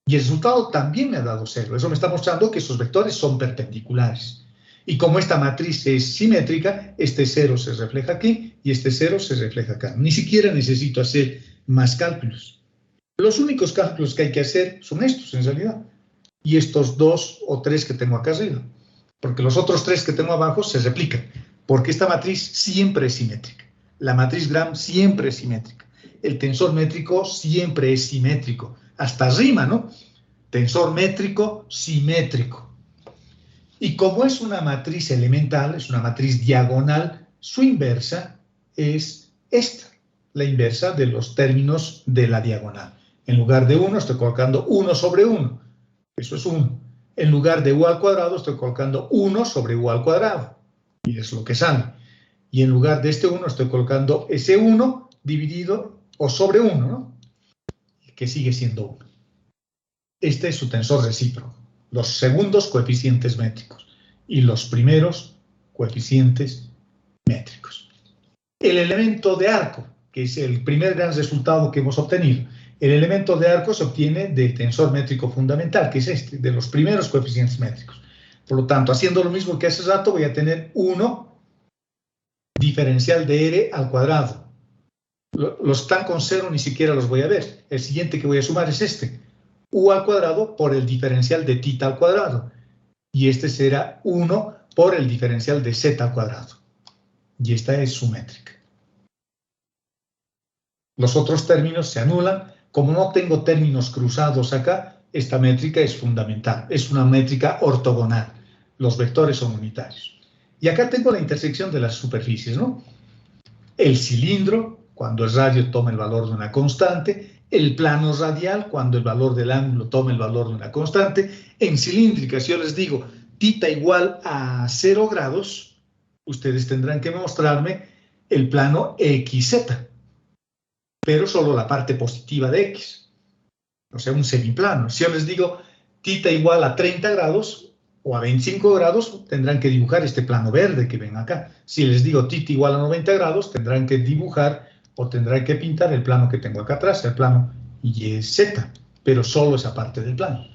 Y el resultado también me ha dado 0. Eso me está mostrando que esos vectores son perpendiculares. Y como esta matriz es simétrica, este 0 se refleja aquí y este 0 se refleja acá. Ni siquiera necesito hacer más cálculos. Los únicos cálculos que hay que hacer son estos, en realidad. Y estos 2 o 3 que tengo acá arriba. Porque los otros 3 que tengo abajo se replican. Porque esta matriz siempre es simétrica. La matriz Gram siempre es simétrica. El tensor métrico siempre es simétrico. Hasta rima, ¿no? Tensor métrico simétrico. Y como es una matriz elemental, es una matriz diagonal, su inversa es esta, la inversa de los términos de la diagonal. En lugar de 1 estoy colocando 1 sobre 1, eso es 1. En lugar de u al cuadrado estoy colocando 1 sobre u al cuadrado, y es lo que sale. Y en lugar de este 1 estoy colocando ese 1 dividido o sobre 1, ¿no? Que sigue siendo 1. Este es su tensor recíproco. Los segundos coeficientes métricos y los primeros coeficientes métricos. El elemento de arco, que es el primer gran resultado que hemos obtenido. El elemento de arco se obtiene del tensor métrico fundamental, que es este, de los primeros coeficientes métricos. Por lo tanto, haciendo lo mismo que hace rato, voy a tener 1 diferencial de r al cuadrado. Los están con 0, ni siquiera los voy a ver. El siguiente que voy a sumar es este. U al cuadrado por el diferencial de θ al cuadrado. Y este será 1 por el diferencial de z al cuadrado. Y esta es su métrica. Los otros términos se anulan. Como no tengo términos cruzados acá, esta métrica es fundamental. Es una métrica ortogonal. Los vectores son unitarios. Y acá tengo la intersección de las superficies, ¿no? El cilindro, cuando el radio toma el valor de una constante. El plano radial, cuando el valor del ángulo toma el valor de una constante. En cilíndrica, si yo les digo θ igual a 0 grados, ustedes tendrán que mostrarme el plano XZ, pero solo la parte positiva de X, o sea, un semiplano. Si yo les digo θ igual a 30 grados o a 25 grados, tendrán que dibujar este plano verde que ven acá. Si les digo θ igual a 90 grados, tendrán que dibujar o tendrán que pintar el plano que tengo acá atrás, el plano YZ, pero solo esa parte del plano.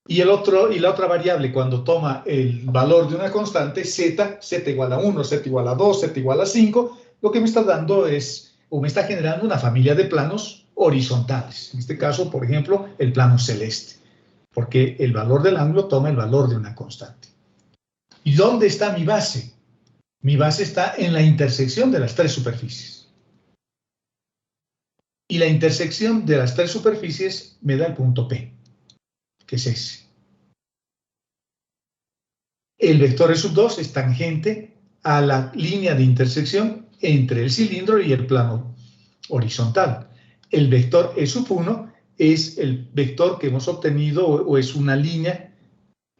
Y la otra variable, cuando toma el valor de una constante, z igual a 1, z igual a 2, z igual a 5, lo que me está dando es, o me está generando una familia de planos horizontales. En este caso, por ejemplo, el plano celeste, porque el valor del ángulo toma el valor de una constante. ¿Y dónde está mi base? Mi base está en la intersección de las tres superficies. Y la intersección de las tres superficies me da el punto P, que es ese. El vector E sub 2 es tangente a la línea de intersección entre el cilindro y el plano horizontal. El vector E sub 1 es el vector que hemos obtenido, o es una línea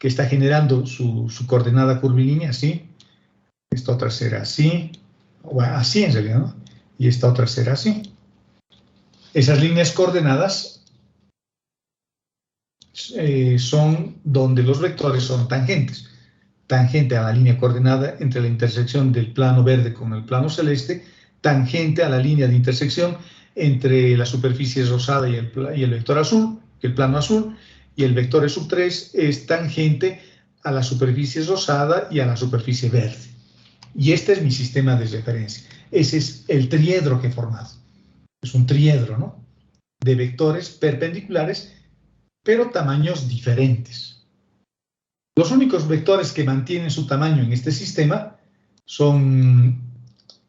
que está generando su coordenada curvilínea, así. Esta otra será así, o así en realidad, ¿no? Y esta otra será así. Esas líneas coordenadas son donde los vectores son tangentes. Tangente a la línea coordenada entre la intersección del plano verde con el plano celeste, tangente a la línea de intersección entre la superficie rosada y el vector azul, el plano azul, y el vector E sub 3 es tangente a la superficie rosada y a la superficie verde. Y este es mi sistema de referencia. Ese es el triedro que he formado. Es un triedro, ¿no? De vectores perpendiculares, pero tamaños diferentes. Los únicos vectores que mantienen su tamaño en este sistema son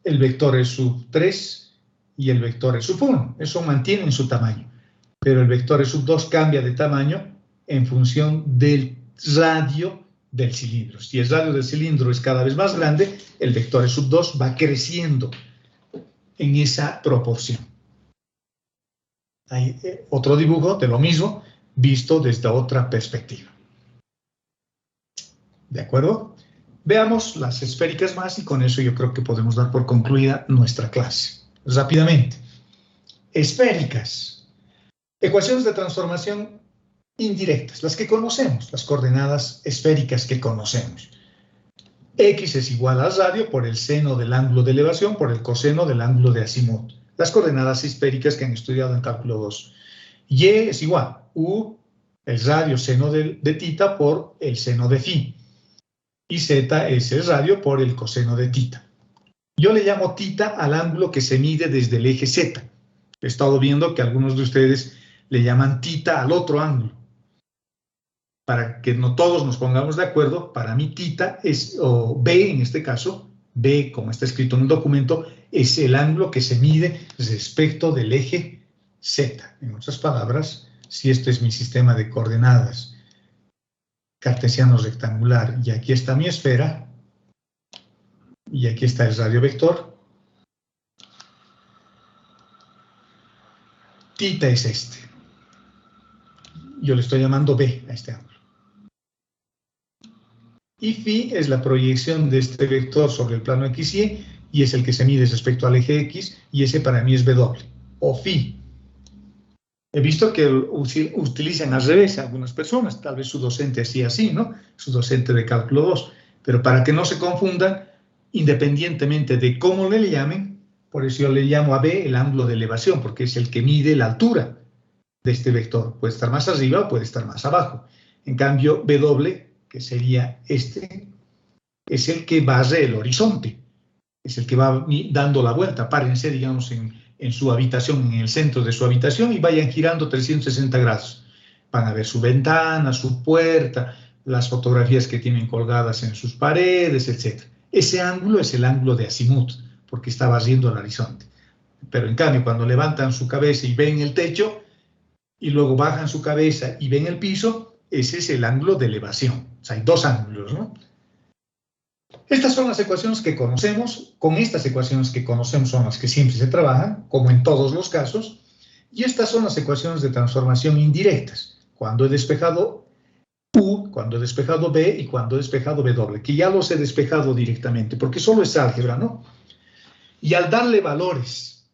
el vector E sub 3 y el vector E sub 1. Eso mantienen su tamaño. Pero el vector E sub 2 cambia de tamaño en función del radio del cilindro. Si el radio del cilindro es cada vez más grande, el vector E sub 2 va creciendo en esa proporción. Hay otro dibujo de lo mismo, visto desde otra perspectiva. ¿De acuerdo? Veamos las esféricas más y con eso yo creo que podemos dar por concluida nuestra clase. Rápidamente. Esféricas. Ecuaciones de transformación indirectas, las que conocemos, las coordenadas esféricas que conocemos. X es igual al radio por el seno del ángulo de elevación por el coseno del ángulo de azimut. Las coordenadas esféricas que han estudiado en cálculo 2. Y es igual, U, el radio seno de tita por el seno de phi. Y Z es el radio por el coseno de tita. Yo le llamo tita al ángulo que se mide desde el eje Z. He estado viendo que algunos de ustedes le llaman tita al otro ángulo. Para que no todos nos pongamos de acuerdo, para mí tita es, o B en este caso, B como está escrito en un documento, es el ángulo que se mide respecto del eje Z. En otras palabras, si este es mi sistema de coordenadas cartesiano rectangular y aquí está mi esfera y aquí está el radio vector, tita es este. Yo le estoy llamando B a este ángulo. Y phi es la proyección de este vector sobre el plano XY y es el que se mide respecto al eje X y ese para mí es W o phi. He visto que utilizan al revés algunas personas, tal vez su docente hacía así, ¿no? Su docente de cálculo 2, pero para que no se confundan, independientemente de cómo le llamen, por eso yo le llamo a B el ángulo de elevación, porque es el que mide la altura de este vector. Puede estar más arriba o puede estar más abajo. En cambio, W, que sería este, es el que barre el horizonte, es el que va dando la vuelta. Párense, digamos, en su habitación, en el centro de su habitación y vayan girando 360 grados. Van a ver su ventana, su puerta, las fotografías que tienen colgadas en sus paredes, etc. Ese ángulo es el ángulo de azimut, porque está barriendo el horizonte. Pero en cambio, cuando levantan su cabeza y ven el techo, y luego bajan su cabeza y ven el piso, ese es el ángulo de elevación. O sea, hay dos ángulos, ¿no? Estas son las ecuaciones que conocemos. Con estas ecuaciones que conocemos son las que siempre se trabajan, como en todos los casos. Y estas son las ecuaciones de transformación indirectas. Cuando he despejado U, cuando he despejado B y cuando he despejado W, que ya los he despejado directamente, porque solo es álgebra, ¿no? Y al darle valores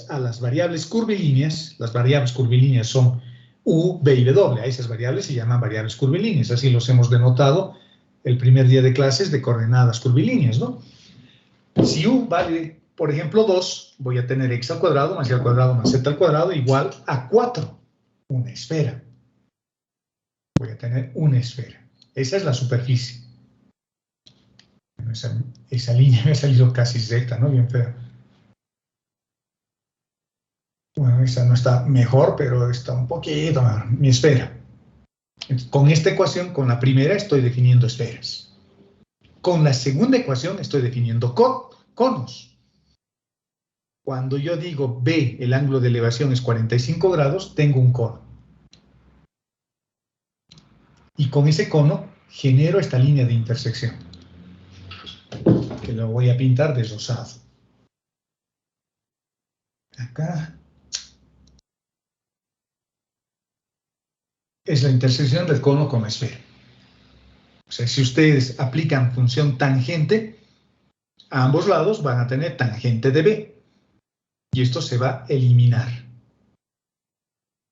a las variables curvilíneas, las variables curvilíneas son U, B y W, a esas variables se llaman variables curvilíneas, así los hemos denotado el primer día de clases de coordenadas curvilíneas, ¿no? Si U vale, por ejemplo, 2, voy a tener x al cuadrado más y al cuadrado más z al cuadrado igual a 4, una esfera. Voy a tener una esfera. Esa es la superficie. Esa línea me ha salido casi recta, ¿no? Bien fea. Bueno, esa no está mejor, pero está un poquito mejor. Mi esfera. Con esta ecuación, con la primera, estoy definiendo esferas. Con la segunda ecuación, estoy definiendo conos. Cuando yo digo B, el ángulo de elevación es 45 grados, tengo un cono. Y con ese cono, genero esta línea de intersección, que lo voy a pintar de rosado. Acá. Es la intersección del cono con la esfera. O sea, si ustedes aplican función tangente, a ambos lados van a tener tangente de B. y esto se va a eliminar.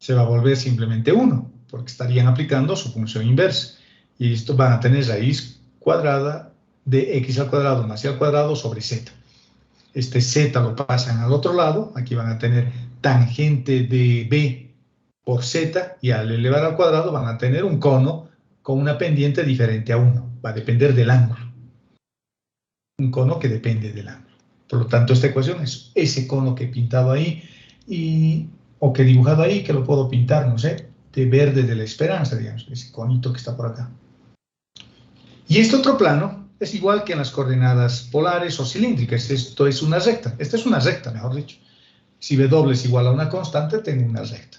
Se va a volver simplemente 1, porque estarían aplicando su función inversa. Y esto van a tener raíz cuadrada de x al cuadrado más y al cuadrado sobre z. Este z lo pasan al otro lado, aquí van a tener tangente de b por z, y al elevar al cuadrado van a tener un cono con una pendiente diferente a 1. Va a depender del ángulo. Un cono que depende del ángulo. Por lo tanto, esta ecuación es ese cono que he pintado ahí, o que he dibujado ahí, que lo puedo pintar, no sé, de verde de la esperanza, digamos, ese conito que está por acá. Y este otro plano es igual que en las coordenadas polares o cilíndricas. Esto es una recta. Esta es una recta, mejor dicho. Si W es igual a una constante, tengo una recta.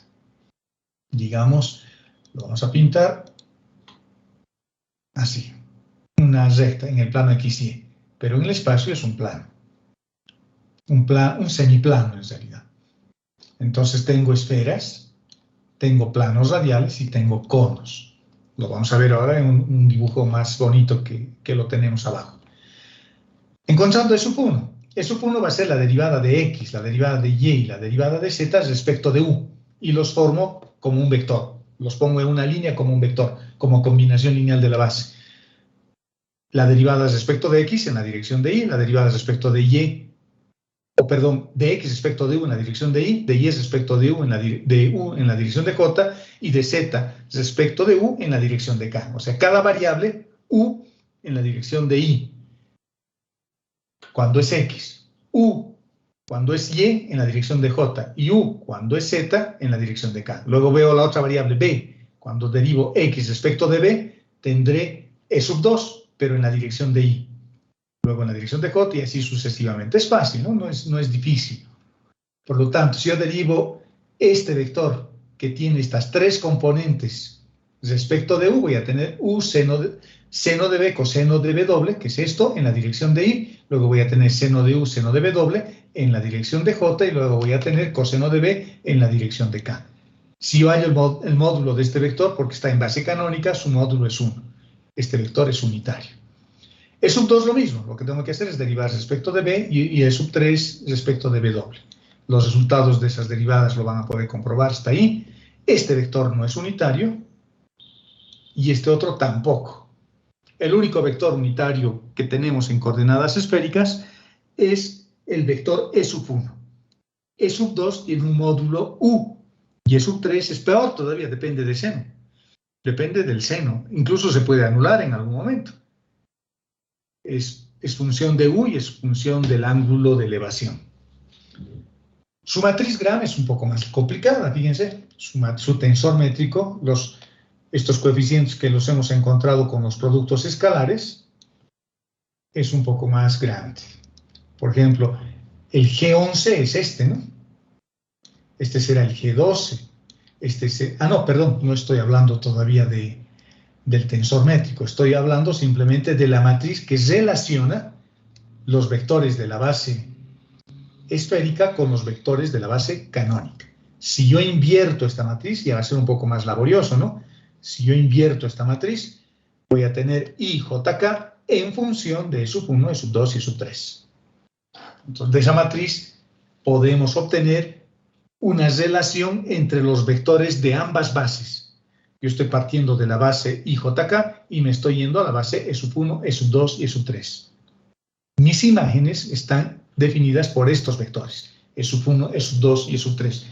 Digamos, lo vamos a pintar así. Una recta en el plano X y Y. Pero en el espacio es un plano. Un semiplano, en realidad. Entonces tengo esferas, tengo planos radiales y tengo conos. Lo vamos a ver ahora en un dibujo más bonito que lo tenemos abajo. Encontrando E sub 1. E sub 1 va a ser la derivada de X, la derivada de Y y la derivada de Z respecto de U. Y los formo como un vector. Los pongo en una línea como un vector, como combinación lineal de la base. La derivada respecto de X en la dirección de Y, la derivada respecto de Y, de X respecto de U en la dirección de Y respecto de U en la dirección de J, y de Z respecto de U en la dirección de K. O sea, cada variable U en la dirección de Y cuando es X, U cuando es Y en la dirección de J, y U cuando es Z en la dirección de K. Luego veo la otra variable B. Cuando derivo X respecto de B, tendré E sub 2, pero en la dirección de Y. Luego en la dirección de J y así sucesivamente. Es fácil, ¿no? No es difícil. Por lo tanto, si yo derivo este vector que tiene estas tres componentes respecto de U, voy a tener U seno de B coseno de B doble, que es esto, en la dirección de Y. Luego voy a tener seno de U seno de B doble en la dirección de J, y luego voy a tener coseno de B en la dirección de K. Si yo hallo el módulo de este vector, porque está en base canónica, su módulo es 1. Este vector es unitario. E sub 2 lo mismo, lo que tengo que hacer es derivar respecto de B y E sub 3 respecto de B doble. Los resultados de esas derivadas lo van a poder comprobar hasta ahí. Este vector no es unitario y este otro tampoco. El único vector unitario que tenemos en coordenadas esféricas es el vector E sub 1. E sub 2 tiene un módulo U y E sub 3 es peor todavía, depende del seno. Depende del seno, incluso se puede anular en algún momento. Es función de U y es función del ángulo de elevación. Su matriz Gram es un poco más complicada, fíjense. Su tensor métrico, estos coeficientes que los hemos encontrado con los productos escalares, es un poco más grande. Por ejemplo, el G11 es este, ¿no? Este será el G12. No, perdón, no estoy hablando todavía del tensor métrico. Estoy hablando simplemente de la matriz que relaciona los vectores de la base esférica con los vectores de la base canónica. Si yo invierto esta matriz, ya va a ser un poco más laborioso, ¿no? Si yo invierto esta matriz, voy a tener IJK en función de E sub 1, E sub 2 y E sub 3. Entonces, de esa matriz podemos obtener una relación entre los vectores de ambas bases. Yo estoy partiendo de la base IJK y me estoy yendo a la base E sub 1, E sub 2 y E sub 3. Mis imágenes están definidas por estos vectores, E sub 1, E sub 2 y E sub 3.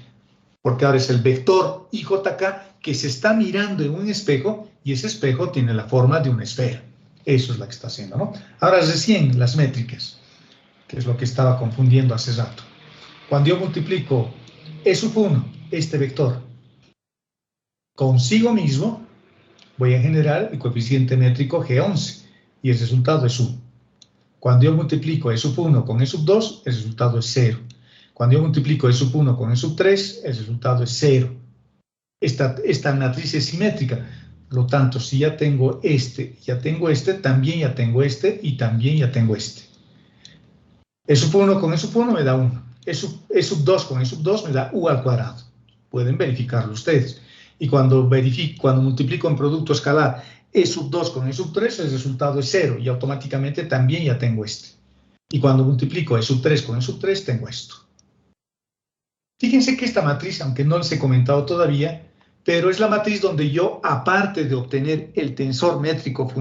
Porque ahora es el vector IJK que se está mirando en un espejo y ese espejo tiene la forma de una esfera. Eso es lo que está haciendo, ¿no? Ahora recién las métricas, que es lo que estaba confundiendo hace rato. Cuando yo multiplico E sub 1, este vector, consigo mismo, voy a generar el coeficiente métrico G11 y el resultado es 1. Cuando yo multiplico E sub 1 con E sub 2, el resultado es 0. Cuando yo multiplico E sub 1 con E sub 3, el resultado es 0. Esta matriz es simétrica. Por lo tanto, si ya tengo este, también ya tengo este y también ya tengo este. E sub 1 con E sub 1 me da 1. E sub 2 con E sub 2 me da U al cuadrado. Pueden verificarlo ustedes. Y cuando multiplico en producto escalar E sub 2 con E sub 3, el resultado es 0 y automáticamente también ya tengo este. Y cuando multiplico E sub 3 con E sub 3, tengo esto. Fíjense que esta matriz, aunque no les he comentado todavía, pero es la matriz donde yo, aparte de obtener el tensor métrico,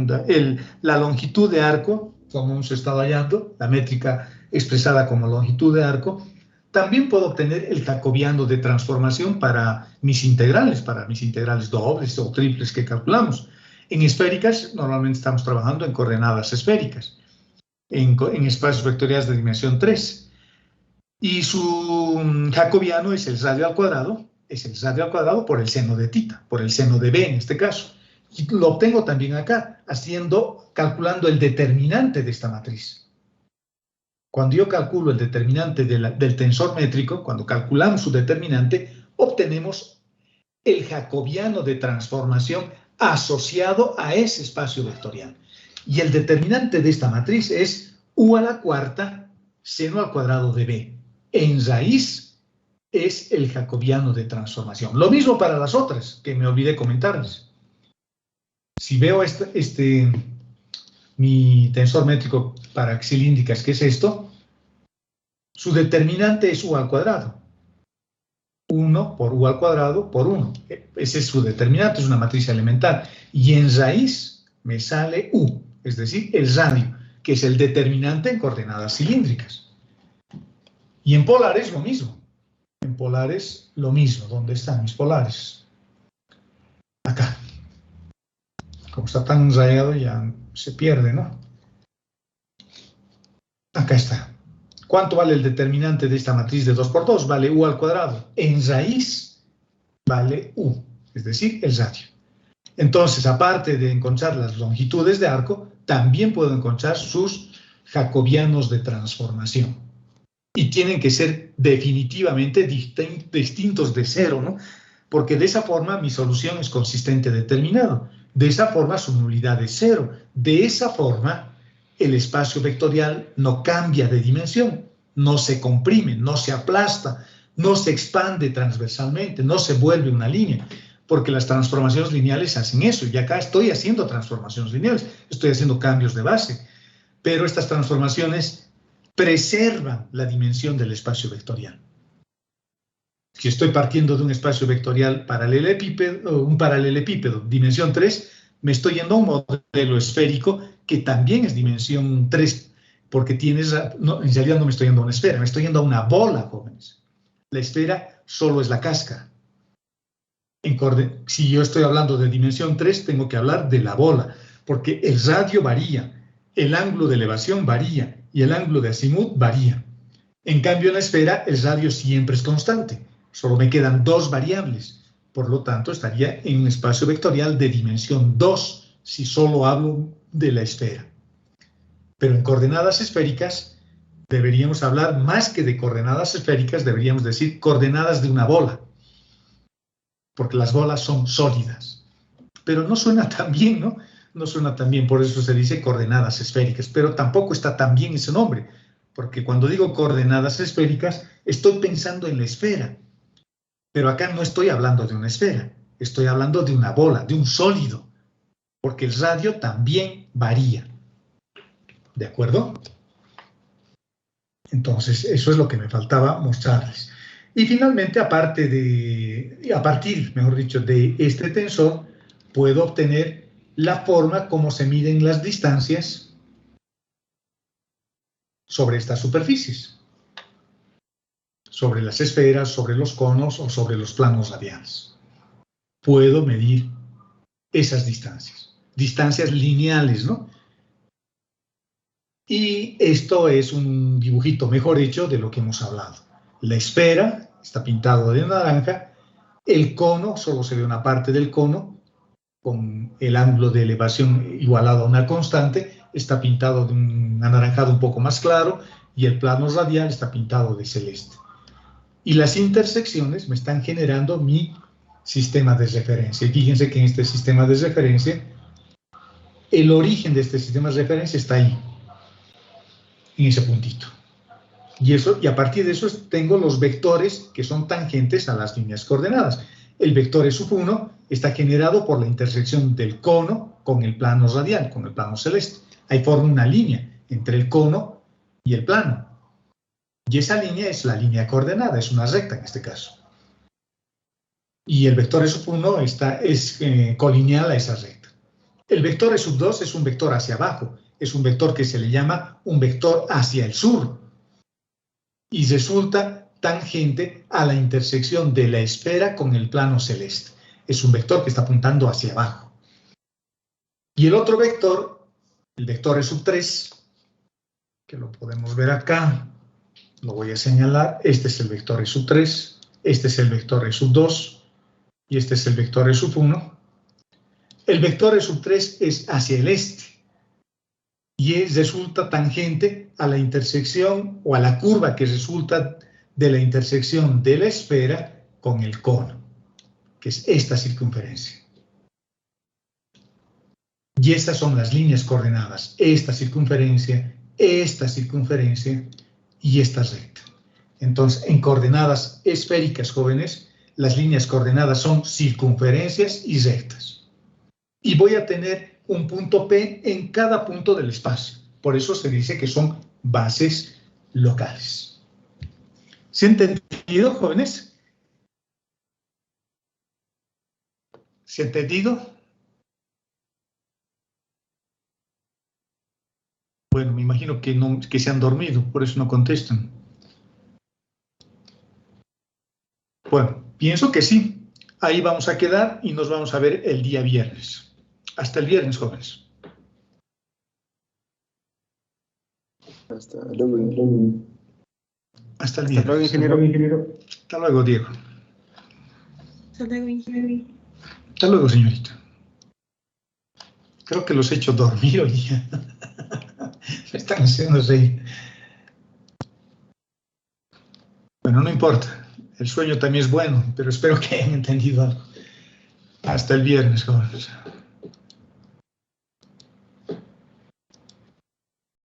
la longitud de arco, como hemos estado hallando, la métrica expresada como longitud de arco, también puedo obtener el jacobiano de transformación para mis integrales dobles o triples que calculamos. En esféricas, normalmente estamos trabajando en coordenadas esféricas, en espacios vectoriales de dimensión 3. Y su jacobiano es el radio al cuadrado por el seno de tita, por el seno de b en este caso. Y lo obtengo también acá, calculando el determinante de esta matriz. Cuando yo calculo el determinante del tensor métrico, cuando calculamos su determinante, obtenemos el jacobiano de transformación asociado a ese espacio vectorial. Y el determinante de esta matriz es u a la cuarta seno al cuadrado de b. En raíz es el jacobiano de transformación. Lo mismo para las otras, que me olvidé comentarles. Si veo mi tensor métrico para cilíndricas, que es esto, su determinante es u al cuadrado. 1 por u al cuadrado por 1. Ese es su determinante, es una matriz elemental. Y en raíz me sale u, es decir, el radio, que es el determinante en coordenadas cilíndricas. Y en polares lo mismo. En polares lo mismo. ¿Dónde están mis polares? Acá. Como está tan rayado ya se pierde, ¿no? Acá está. ¿Cuánto vale el determinante de esta matriz de 2 por 2? Vale u al cuadrado. En raíz vale u, es decir, el radio. Entonces, aparte de encontrar las longitudes de arco, también puedo encontrar sus jacobianos de transformación. Y tienen que ser definitivamente distintos de cero, ¿no? Porque de esa forma mi solución es consistente determinado. De esa forma su nulidad es cero. De esa forma el espacio vectorial no cambia de dimensión, no se comprime, no se aplasta, no se expande transversalmente, no se vuelve una línea, porque las transformaciones lineales hacen eso. Y acá estoy haciendo transformaciones lineales, estoy haciendo cambios de base, pero estas transformaciones preservan la dimensión del espacio vectorial. Si estoy partiendo de un espacio vectorial paralelepípedo, un paralelepípedo dimensión 3, me estoy yendo a un modelo esférico que también es dimensión 3, porque en realidad no me estoy yendo a una esfera, me estoy yendo a una bola, jóvenes. La esfera solo es la cáscara. Si yo estoy hablando de dimensión 3, tengo que hablar de la bola, porque el radio varía, el ángulo de elevación varía, y el ángulo de azimut varía. En cambio, en la esfera, el radio siempre es constante. Solo me quedan dos variables. Por lo tanto, estaría en un espacio vectorial de dimensión 2, si solo hablo de la esfera. Pero en coordenadas esféricas, deberíamos hablar más que de coordenadas esféricas, deberíamos decir coordenadas de una bola. Porque las bolas son sólidas. Pero no suena tan bien, ¿no? No suena tan bien, por eso se dice coordenadas esféricas, pero tampoco está tan bien ese nombre, porque cuando digo coordenadas esféricas, estoy pensando en la esfera, pero acá no estoy hablando de una esfera, estoy hablando de una bola, de un sólido, porque el radio también varía. ¿De acuerdo? Entonces, eso es lo que me faltaba mostrarles. Y finalmente, a partir de este tensor, puedo obtener la forma como se miden las distancias sobre estas superficies, sobre las esferas, sobre los conos o sobre los planos radiales. Puedo medir esas distancias lineales, ¿no? Y esto es un dibujito mejor hecho de lo que hemos hablado. La esfera está pintado de naranja, el cono, solo se ve una parte del cono, con el ángulo de elevación igualado a una constante, está pintado de un anaranjado un poco más claro, y el plano radial está pintado de celeste. Y las intersecciones me están generando mi sistema de referencia. Y fíjense que en este sistema de referencia, el origen de este sistema de referencia está ahí, en ese puntito. Y a partir de eso tengo los vectores que son tangentes a las líneas coordenadas. El vector E sub 1 está generado por la intersección del cono con el plano radial, con el plano celeste. Ahí forma una línea entre el cono y el plano. Y esa línea es la línea coordenada, es una recta en este caso. Y el vector E sub 1 es colineal a esa recta. El vector E sub 2 es un vector hacia abajo, es un vector que se le llama un vector hacia el sur. Y resulta tangente a la intersección de la esfera con el plano celeste. Es un vector que está apuntando hacia abajo. Y el otro vector, el vector E sub 3, que lo podemos ver acá, lo voy a señalar, este es el vector E sub 3, este es el vector E sub 2 y este es el vector E sub 1. El vector E sub 3 es hacia el este y resulta tangente a la intersección o a la curva que resulta de la intersección de la esfera con el cono, que es esta circunferencia. Y estas son las líneas coordenadas, esta circunferencia y esta recta. Entonces, en coordenadas esféricas, jóvenes, las líneas coordenadas son circunferencias y rectas. Y voy a tener un punto P en cada punto del espacio. Por eso se dice que son bases locales. ¿Se ha entendido, jóvenes? ¿Se ha entendido? Bueno, me imagino que se han dormido, por eso no contestan. Bueno, pienso que sí. Ahí vamos a quedar y nos vamos a ver el día viernes. Hasta el viernes, jóvenes. Hasta luego. Hasta el viernes. Hasta luego, ingeniero. Hasta luego, Diego. Hasta luego, ingeniero. Hasta luego, señorita. Creo que los he hecho dormir hoy día. Me están haciendo reír. Bueno, no importa. El sueño también es bueno, pero espero que hayan entendido algo. Hasta el viernes, jóvenes.